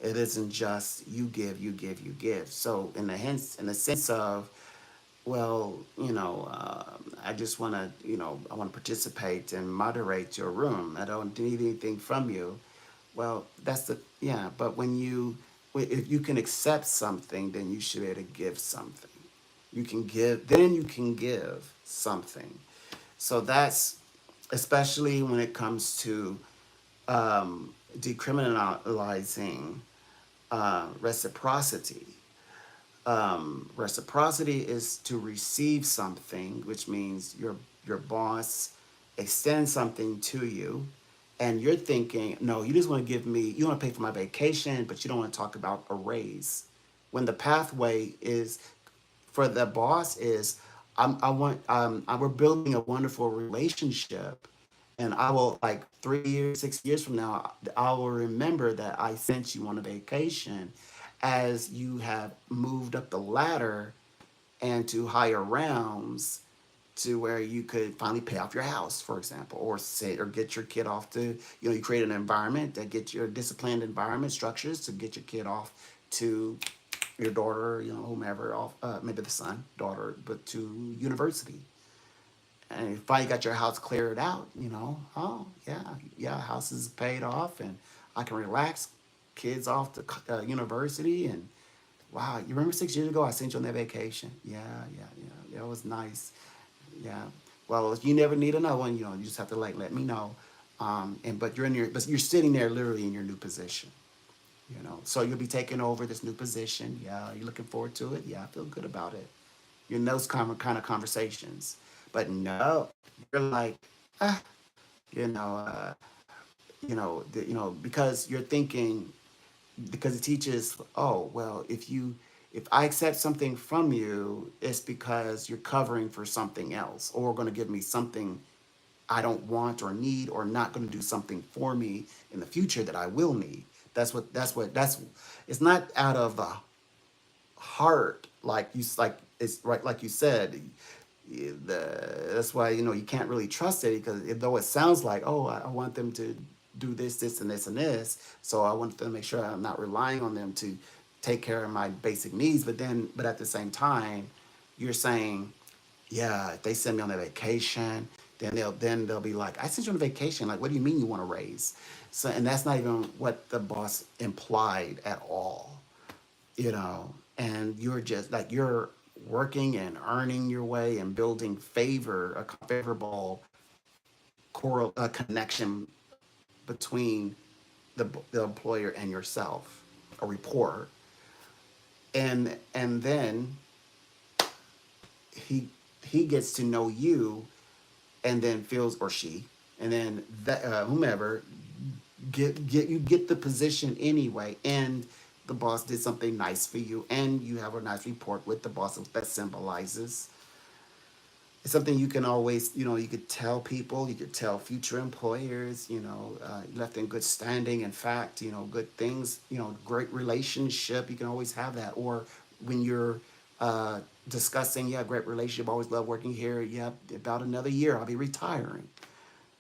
It isn't just you give, you give, you give. So in the sense of, well, I just want to, I want to participate and moderate your room. I don't need anything from you. Well, yeah, but if you can accept something, then you should be able to give something. Then you can give something. So that's, especially when it comes to decriminalizing reciprocity. Reciprocity is to receive something, which means your boss extends something to you, and you're thinking, no, you just want to give me, you want to pay for my vacation, but you don't want to talk about a raise. When the pathway is for the boss is, we're building a wonderful relationship, and I will, like 3 years, 6 years from now, I will remember that I sent you on a vacation as you have moved up the ladder and to higher realms, to where you could finally pay off your house, for example, or get your kid off to, you create an environment that gets your disciplined environment structures to get your kid off to your daughter, whomever, off, maybe the son, daughter, but to university. And you finally got your house cleared out, oh, yeah, yeah, house is paid off and I can relax, kids off to university. And wow, you remember 6 years ago I sent you on that vacation? Yeah, yeah, yeah, yeah, it was nice. Yeah. Well, if you never need another one, you just have to let me know. But you're sitting there literally in your new position. So you'll be taking over this new position. Yeah, you're looking forward to it. Yeah, I feel good about it. You're in those kind of conversations. But no, you're like, ah, you know, uh, because you're thinking, because it teaches, oh, well, if I accept something from you, it's because you're covering for something else, or going to give me something I don't want or need, or not going to do something for me in the future that I will need. That's it's not out of the heart, like it's right, like you said. That's why you can't really trust it, because though it sounds like, oh, I want them to do this and this and this, so I want them to make sure I'm not relying on them to take care of my basic needs. But at the same time, you're saying, yeah, if they send me on a vacation, then they'll be like, I sent you on a vacation. Like, what do you mean you want to raise? So, and that's not even what the boss implied at all, and you're just like, you're working and earning your way and building a favorable connection between the employer and yourself, a rapport. And then he he gets to know you, and then feels, or she, and then that, whomever, get the position anyway, and the boss did something nice for you, and you have a nice report with the boss that symbolizes. It's something you can always, you could tell people, you could tell future employers, left in good standing. In fact, good things, great relationship. You can always have that. Or when you're discussing, yeah, great relationship, always love working here. Yeah, about another year, I'll be retiring.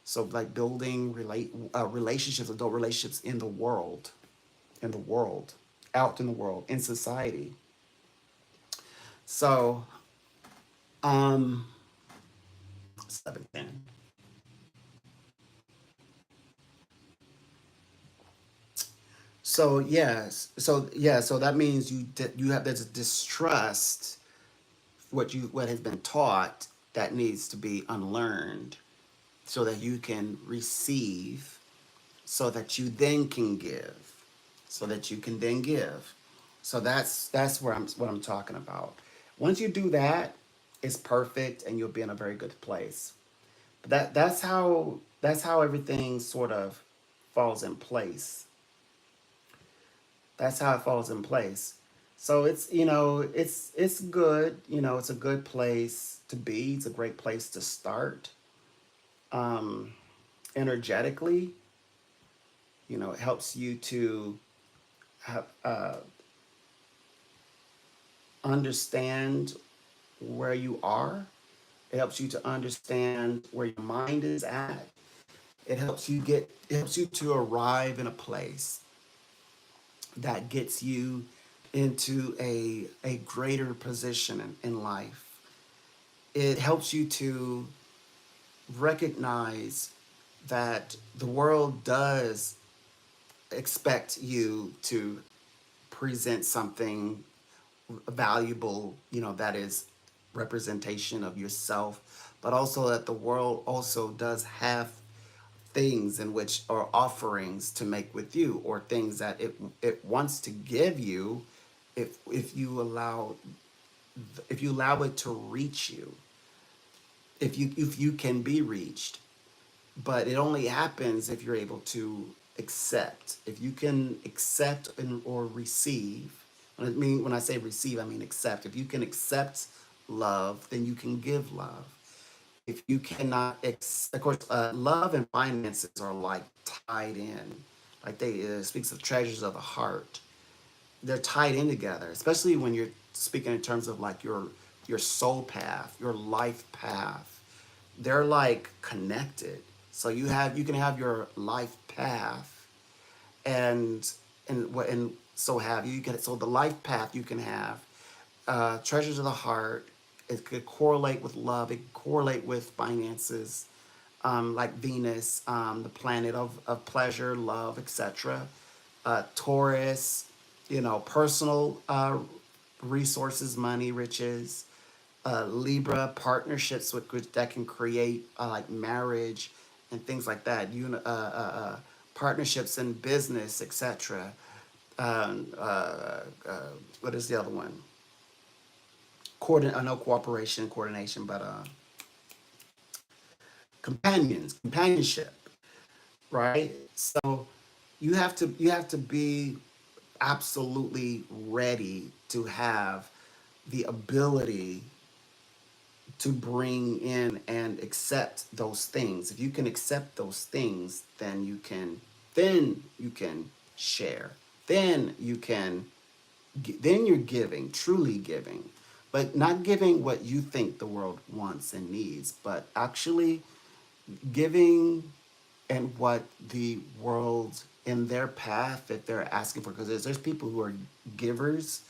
So like building relationships, adult relationships in the world, out in the world, in society. So, um, 7:10. So yes, so that means you have, there's a distrust, what has been taught, that needs to be unlearned, so that you can receive, so that you then can give, so that you can then give. So that's what I'm talking about. Once you do that, is perfect and you'll be in a very good place. But that's how everything sort of falls in place. That's how it falls in place. So it's good. It's a good place to be. It's a great place to start. Um, Energetically, it helps you to have, understand where you are. It helps you to understand where your mind is at. It helps you to arrive in a place that gets you into a greater position in life. It helps you to recognize that the world does expect you to present something valuable, that is representation of yourself, but also that the world also does have things in which are offerings to make with you, or things that it wants to give you if you allow it to reach you, if you can be reached. But it only happens if you're able to accept. If you can accept or receive. When I say receive, I mean accept. If you can accept love, then you can give love. If you cannot, of course, love and finances are like tied in. Like they speaks of treasures of the heart. They're tied in together, especially when you're speaking in terms of like your soul path, your life path. They're like connected. So you can have your life path, and and so have you. You can so the life path you can have treasures of the heart. It could correlate with love. It could correlate with finances, like Venus, the planet of pleasure, love, etc. Taurus, personal resources, money, riches. Libra, partnerships that can create like marriage and things like that. Partnerships in business, etc. What is the other one? I know cooperation, coordination, but companionship, right? So you have to be absolutely ready to have the ability to bring in and accept those things. If you can accept those things, then you can share. Then you're giving, truly giving, but not giving what you think the world wants and needs, but actually giving and what the world in their path that they're asking for. Because there's people who are givers,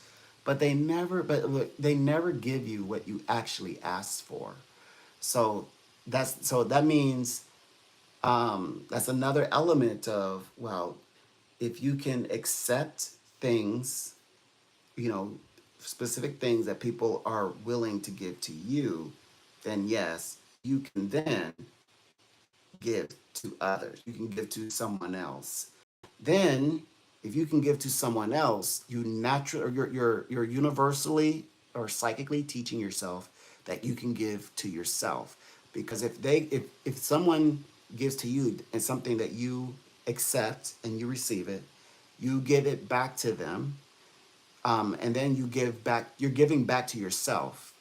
but they never give you what you actually asked for. So that means that's another element of, well, if you can accept things, you know, specific things that people are willing to give to you, then yes, you can then give to others. You can give to someone else. Then, if you can give to someone else, you naturally, or you're universally or psychically teaching yourself that you can give to yourself. Because if someone gives to you and something that you accept and you receive it, you give it back to them, and then you give back. You're giving back to yourself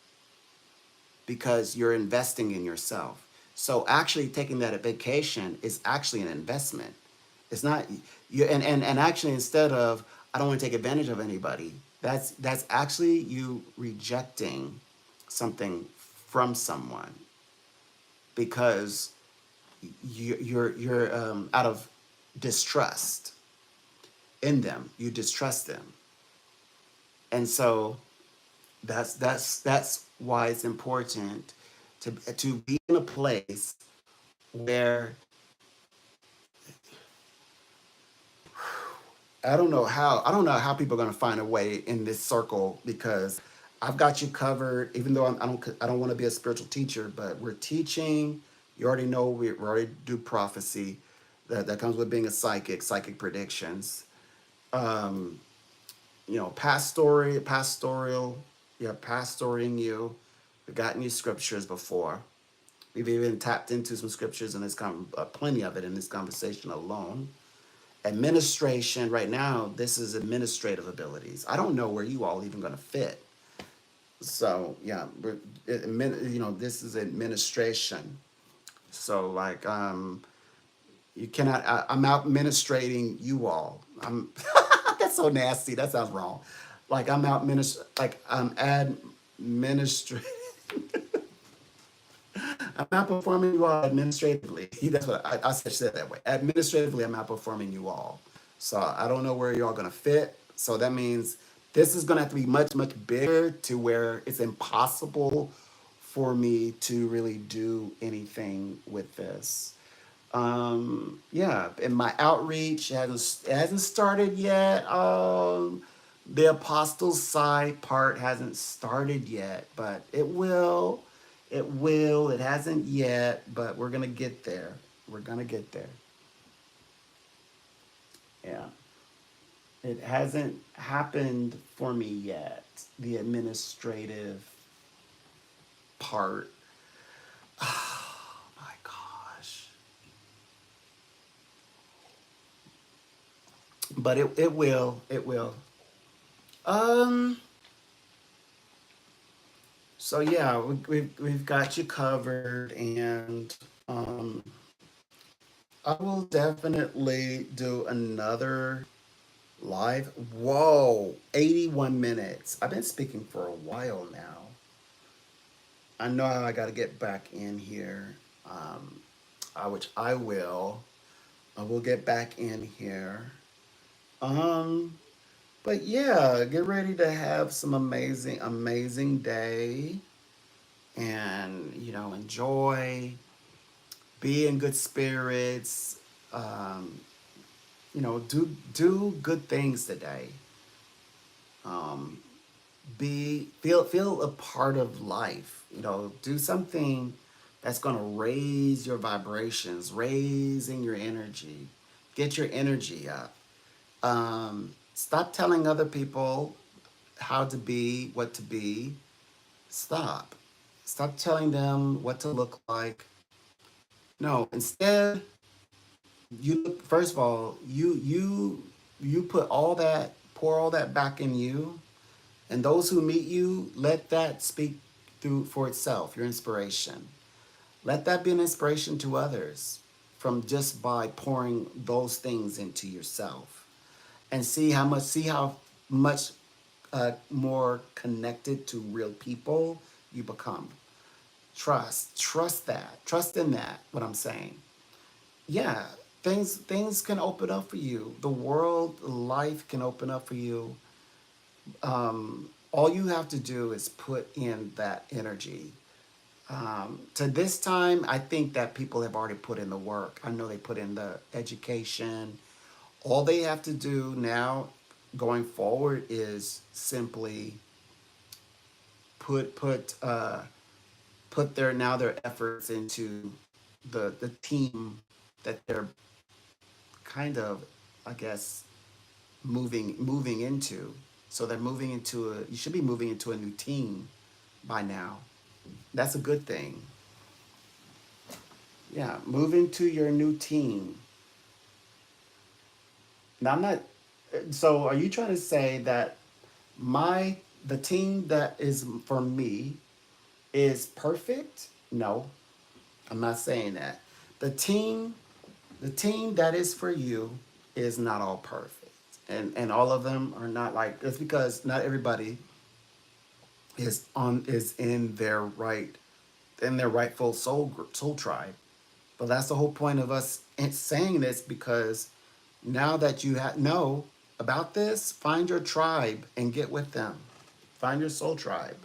because you're investing in yourself. So actually taking that vacation is actually an investment. It's not you and actually, instead of I don't want to take advantage of anybody, that's actually you rejecting something from someone because you're out of distrust in them. You distrust them. And so that's why it's important to be in a place where I don't know how people are going to find a way in this circle, because I've got you covered. Even though I don't want to be a spiritual teacher, but we're teaching. You already know we already do prophecy. That comes with being a psychic predictions. Pastoral, yeah, pastoring you. We've gotten you scriptures before. We've even tapped into some scriptures in this plenty of it in this conversation alone. Administration, right now, this is administrative abilities. I don't know where you all even going to fit. So yeah, this is administration. So like, you cannot. I'm out administrating you all. I'm. That's so nasty. That sounds wrong. Like I'm out like I'm administrating. I'm outperforming you all administratively. That's what I said that way. Administratively, I'm outperforming you all. So I don't know where y'all gonna fit. So that means this is gonna have to be much, much bigger to where it's impossible for me to really do anything with this. Yeah, and my outreach hasn't started yet. The apostle side part hasn't started yet, but it will. It will. It hasn't yet, but we're gonna get there. We're gonna get there. Yeah. It hasn't happened for me yet. The administrative part. Oh my gosh. But it will. It will. Um So yeah, we've got you covered, and I will definitely do another live. Whoa, 81 minutes. I've been speaking for a while now. I know how I got to get back in here, which I will. I will get back in here. Um, but yeah, get ready to have some amazing, amazing day, and enjoy, be in good spirits. Um, do good things today. Um, feel a part of life. Do something that's gonna raise your vibrations, raising your energy, get your energy up. Stop telling other people how to be, what to be. Stop. Stop telling them what to look like. No, instead, first of all, you put all that, pour all that back in you, and those who meet you, let that speak through for itself, your inspiration. Let that be an inspiration to others from just by pouring those things into yourself, and see how much more connected to real people you become. Trust that, trust in that, what I'm saying. Yeah, things can open up for you. The world, life can open up for you. All you have to do is put in that energy. To this time, I think that people have already put in the work. I know they put in the education. All they have to do now, going forward, is simply put put uh, put their efforts into the team that they're kind of, I guess, moving into. So they're moving into you should be moving into a new team by now. That's a good thing. Yeah, move into your new team. Now I'm not. So are you trying to say that the team that is for me is perfect? No, I'm not saying that. The team, the team that is for you is not all perfect, and all of them are not like. It's because not everybody is in their rightful soul tribe. But that's the whole point of us saying this, because now that you know about this, find your tribe and get with them. Find your soul tribe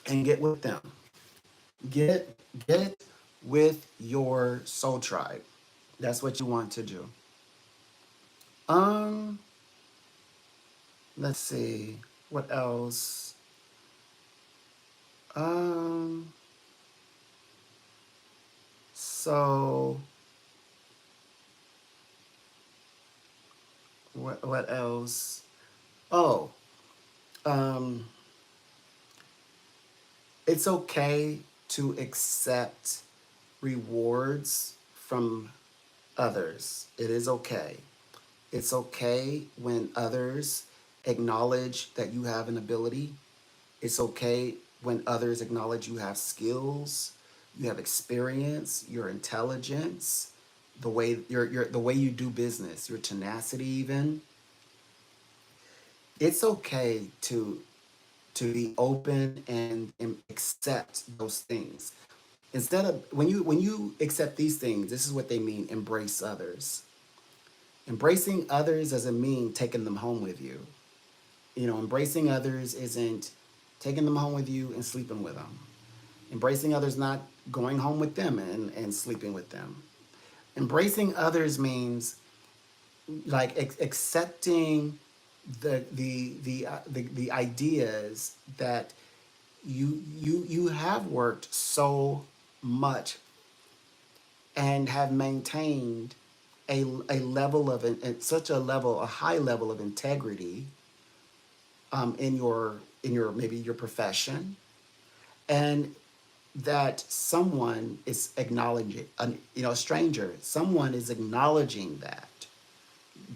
and get with them. Get with your soul tribe. That's what you want to do. Um, let's see. What else? Um, so what else? Oh, um, it's okay to accept rewards from others. It is okay. It's okay when others acknowledge that you have an ability. It's okay when others acknowledge you have skills, you have experience, your intelligence, the way you do business, your tenacity even. It's okay to be open and accept those things. Instead of when you accept these things, this is what they mean: embrace others. Embracing others doesn't mean taking them home with you. You know, embracing others isn't taking them home with you and sleeping with them. Embracing others, not going home with them and sleeping with them. Embracing others means like accepting the ideas that you have worked so much and have maintained a level of such a level, a high level of integrity in your maybe your profession, and that someone is acknowledging, you know, a stranger, someone is acknowledging that.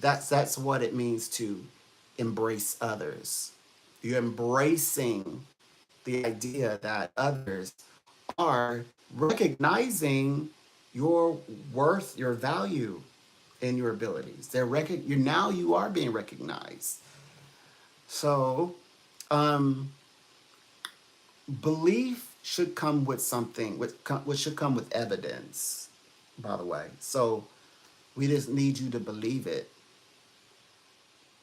That's what it means to embrace others. You're embracing the idea that others are recognizing your worth, your value, and your abilities. You now you are being recognized. So, um, belief should come with something, which should come with evidence. By the way, so we just need you to believe it.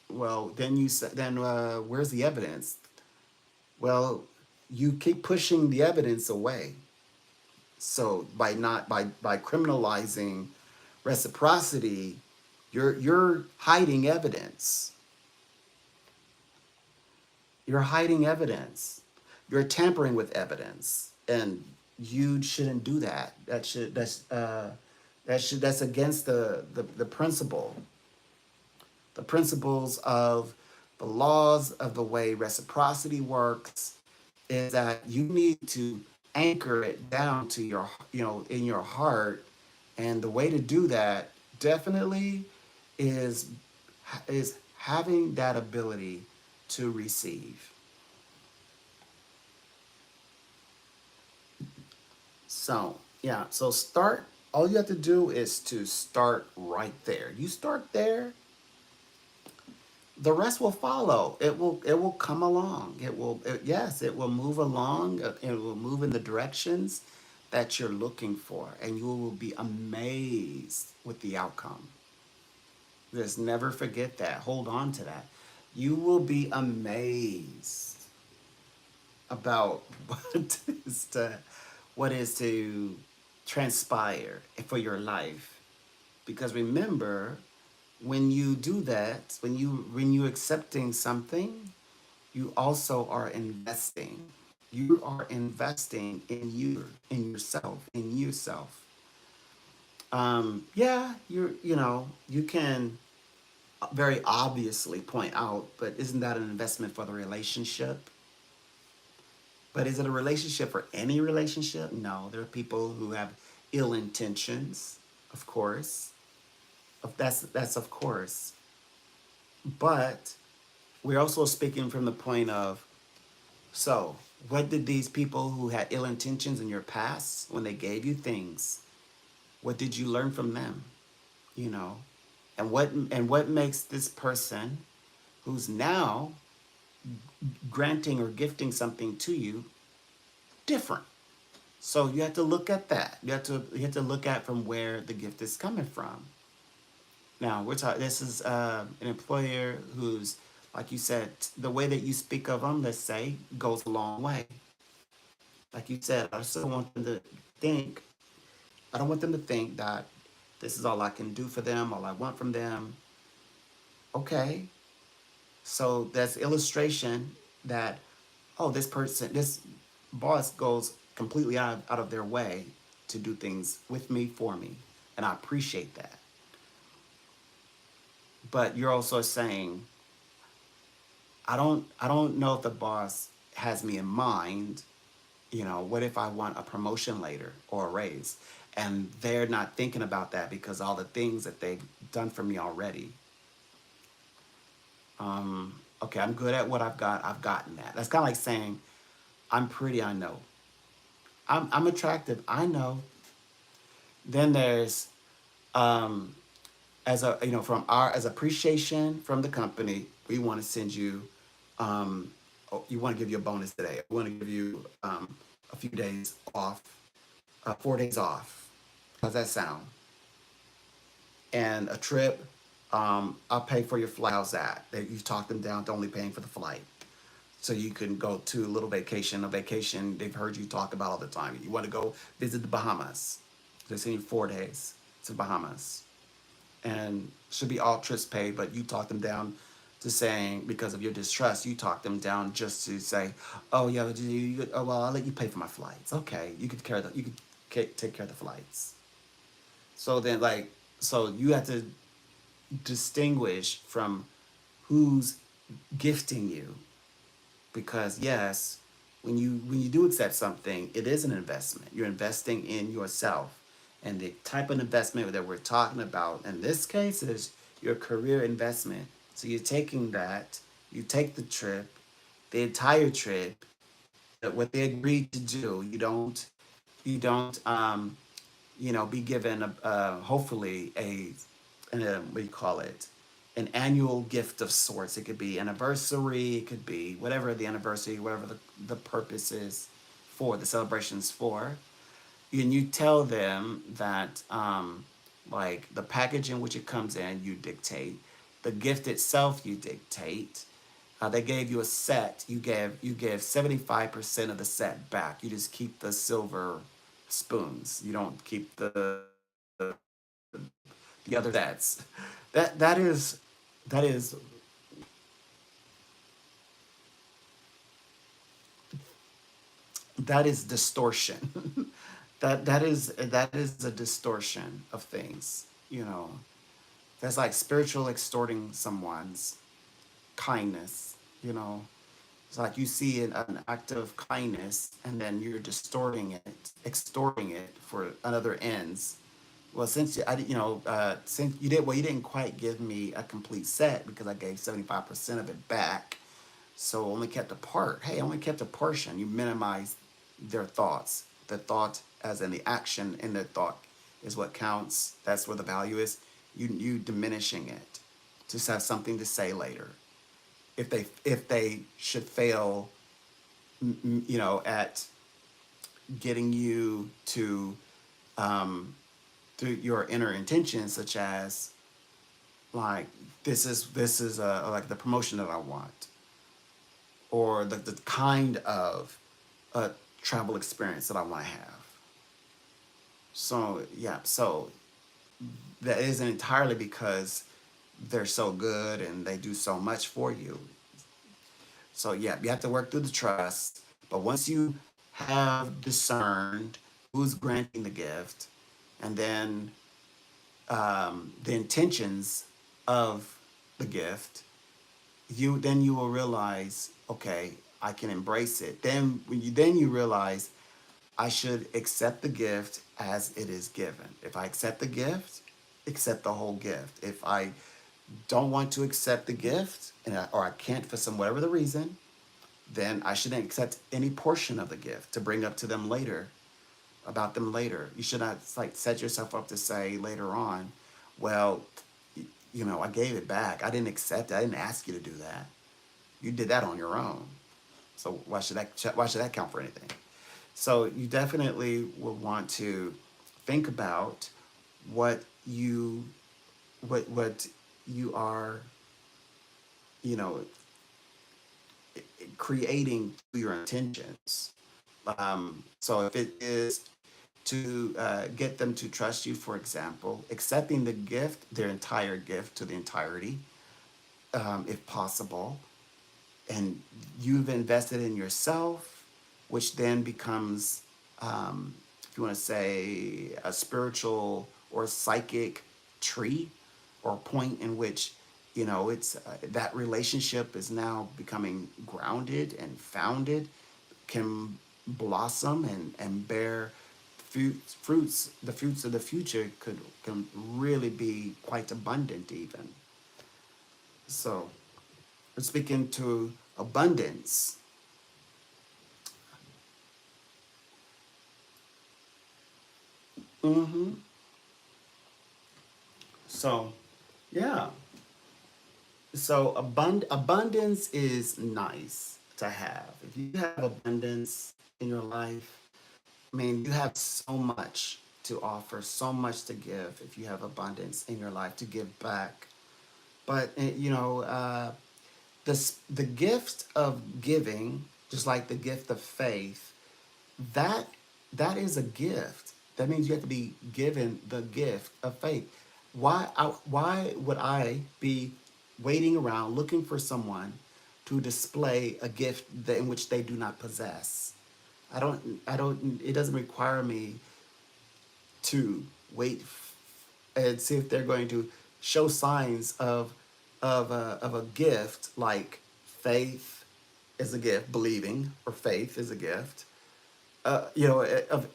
Well, then you say, then where's the evidence? Well, you keep pushing the evidence away. So by criminalizing reciprocity, you're hiding evidence. You're hiding evidence. You're tampering with evidence, and you shouldn't do that. That's against the the principles of the laws of the way reciprocity works. Is that you need to anchor it down to your, you know, in your heart, and the way to do that definitely is is having that ability to receive. So, yeah, so start, all you have to do is to start right there. You start there, the rest will follow. It will come along. Yes, it will move along. It will move in the directions that you're looking for, and you will be amazed with the outcome. Just never forget that. Hold on to that. You will be amazed about what is to transpire for your life. Because remember, when you do that, when you accepting something, you also are investing. You are investing in yourself, in yourself. Yeah, you know, you can very obviously point out, but isn't that an investment for the relationship? But is it a relationship for any relationship? No, there are people who have ill intentions, of course. That's of course. But we're also speaking from the point of, so what did these people who had ill intentions in your past, when they gave you things, what did you learn from them? You know, and what makes this person who's now granting or gifting something to you different? So you have to look at that. You have to look at from where the gift is coming from. Now we're talking. This is an employer who's, like you said, the way that you speak of them, let's say, goes a long way. Like you said, I still want them to think. I don't want them to think that this is all I can do for them, all I want from them. Okay, so that's illustration that, oh, this person, this boss goes completely out of their way to do things with me, for me, and I appreciate that. But you're also saying, I don't know if the boss has me in mind. What if I want a promotion later or a raise? And they're not thinking about that because all the things that they've done for me already. Okay, I'm good at what I've got. I've gotten that. That's kind of like saying, I'm pretty, I know. I'm attractive, I know. Then there's, um, as a, from our, as appreciation from the company, we want to send you, you want to give you a bonus today. We want to give you a few days off, 4 days off. How's that sound? And a trip, I'll pay for your flight. How's that? You talk them down to only paying for the flight. So you can go to a little vacation, a vacation they've heard you talk about all the time. You want to go visit the Bahamas. They send you 4 days to the Bahamas. And should be all trips paid, but you talk them down to saying, because of your distrust, you talk them down just to say, oh yeah, oh, well, I'll let you pay for my flights. Okay, you could take care of the flights. So then, like, so you have to distinguish from who's gifting you, because yes, when you do accept something, it is an investment. You're investing in yourself, and the type of investment that we're talking about in this case is your career investment. So you're taking that, you take the trip, the entire trip, what they agreed to do. You don't be given hopefully what do you call it, an annual gift of sorts. It could be anniversary, it could be whatever the anniversary, whatever the purpose is for the celebrations for. And you tell them that, like, the package in which it comes in, you dictate. The gift itself, you dictate. They gave you a set. You give 75% of the set back. You just keep the silver spoons. You don't keep the other sets. That is that is distortion. that is a distortion of things. That's like spiritual extorting someone's kindness. You know, it's like you see an act of kindness and then you're distorting it, extorting it for another ends. Well, since since you didn't quite give me a complete set because I gave 75% of it back, so only kept a part. Hey, I only kept a portion. You minimize their thoughts. The thought, as in the action in their thought, is what counts. That's where the value is. You diminishing it to have something to say later. If they should fail, at getting you to, through your inner intentions, such as, like, this is like the promotion that I want, or the kind of travel experience that I want to have. So yeah, so that isn't entirely because they're so good and they do so much for you. So yeah, you have to work through the trust. But once you have discerned who's granting the gift, and then the intentions of the gift, you will realize, okay, I can embrace it. Then you realize I should accept the gift as it is given. If I accept the gift, accept the whole gift. If I don't want to accept the gift, or I can't for some whatever the reason, then I shouldn't accept any portion of the gift to bring up to them later, about them later. You should not, like, set yourself up to say later on, well, I gave it back. I didn't accept it. I didn't ask you to do that. You did that on your own. So why should that count for anything? So you definitely will want to think about what you what you are, you know, creating through your intentions. So if it is to get them to trust you, for example, accepting the gift, their entire gift to the entirety, if possible, and you've invested in yourself, which then becomes, if you want to say, a spiritual or psychic tree, or point in which it's that relationship is now becoming grounded and founded, can blossom and bear fruits. The fruits of the future can really be quite abundant even. So we're speaking to abundance. hmm So yeah. So abundance is nice to have. If you have abundance in your life, I mean, you have so much to offer, so much to give if you have abundance in your life to give back. But the gift of giving, just like the gift of faith, that that is a gift. That means you have to be given the gift of faith. Why would I be waiting around looking for someone to display a gift in which they do not possess? I don't it doesn't require me to wait and see if they're going to show signs of a gift, like faith is a gift, believing or faith is a gift. uh, you know, of,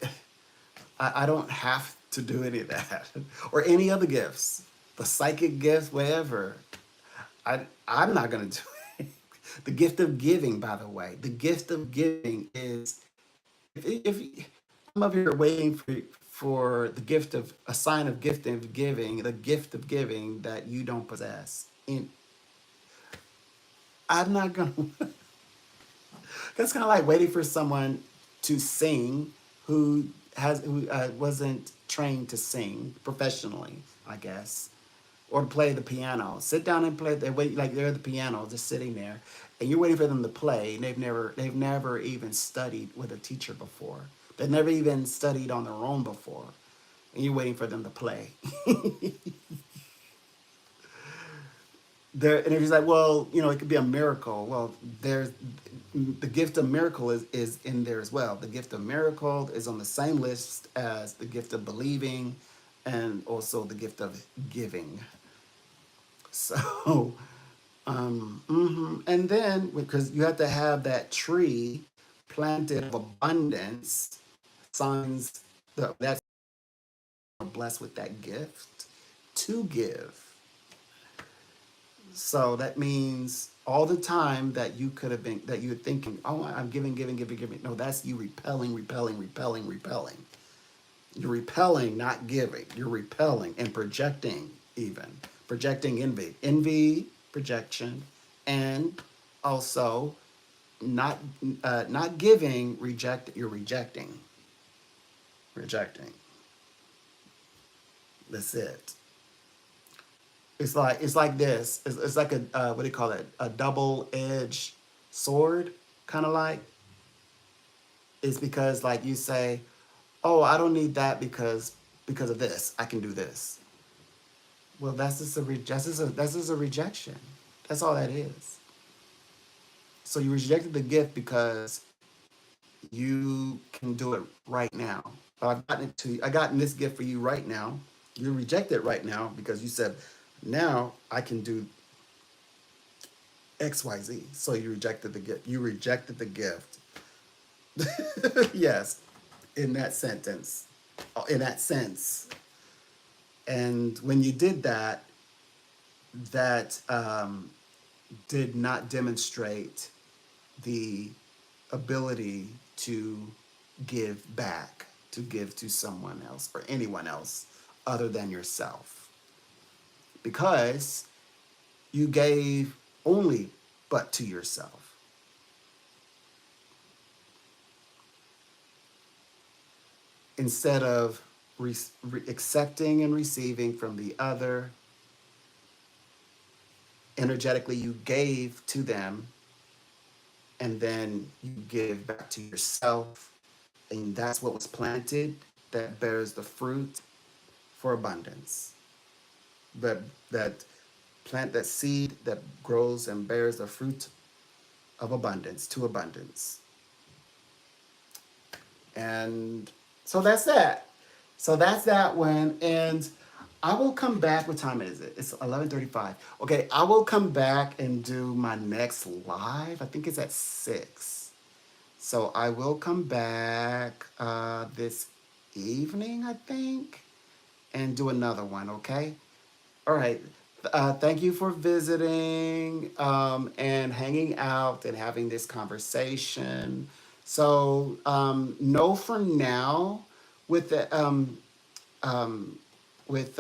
I don't have to do any of that or any other gifts, the psychic gifts, whatever. I'm not going to do it. The gift of giving, by the way, the gift of giving is if I'm up here waiting for the gift of a sign of gift of giving, the gift of giving that you don't possess. And I'm not gonna. That's kind of like waiting for someone to sing who wasn't trained to sing professionally, I guess, or play the piano. Sit down and play. They wait like they're at the piano, just sitting there, and you're waiting for them to play. And they've never even studied with a teacher before. They've never even studied on their own before, and you're waiting for them to play. And he's like, well, it could be a miracle. Well, there's the gift of miracle is in there as well. The gift of miracle is on the same list as the gift of believing and also the gift of giving. So, and then because you have to have that tree planted of abundance, signs that's blessed with that gift to give. So that means all the time that you could have been, that you're thinking, oh, I'm giving, giving, giving, giving. No, that's you repelling, repelling, repelling, repelling. You're repelling, not giving. You're repelling and projecting, even. Projecting envy, projection, and also not giving, you're rejecting. Rejecting. That's it. It's like this. It's like a what do you call it? A double-edged sword, kind of like. It's because like you say, oh, I don't need that because of this. I can do this. Well, that's just a rejection. That's all that is. So you rejected the gift because you can do it right now. I gotten this gift for you right now. You reject it right now because you said, now I can do XYZ. So you rejected the gift. You rejected the gift. Yes, in that sentence, in that sense. And when you did that, that did not demonstrate the ability to give back, to give to someone else or anyone else other than yourself. Because you gave only but to yourself. Instead of accepting and receiving from the other, energetically you gave to them and then you give back to yourself. And that's what was planted that bears the fruit for abundance. That plant that seed that grows and bears the fruit of abundance to abundance. And so that's that. So that's that one. And I will come back. What time is it? It's 11:35. Okay, I will come back and do my next live. I think it's at 6. So I will come back this evening, I think, and do another one, okay? All right. Thank you for visiting and hanging out and having this conversation. So, know for now with the um, with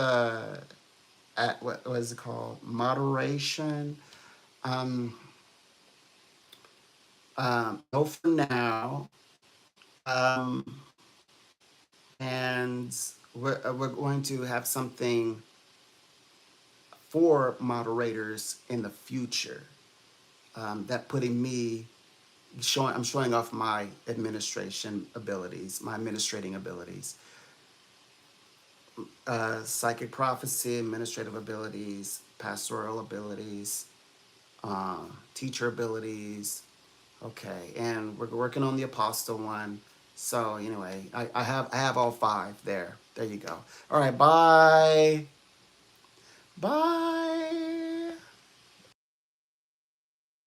what is it called, moderation. Um, know for now, um, and we're going to have something for moderators in the future. That putting me showing I'm showing off my administration abilities, my administrating abilities, psychic prophecy, administrative abilities, pastoral abilities, teacher abilities. Okay, and we're working on the apostle one. So anyway, I have all 5 there. There you go. All right, bye. Bye.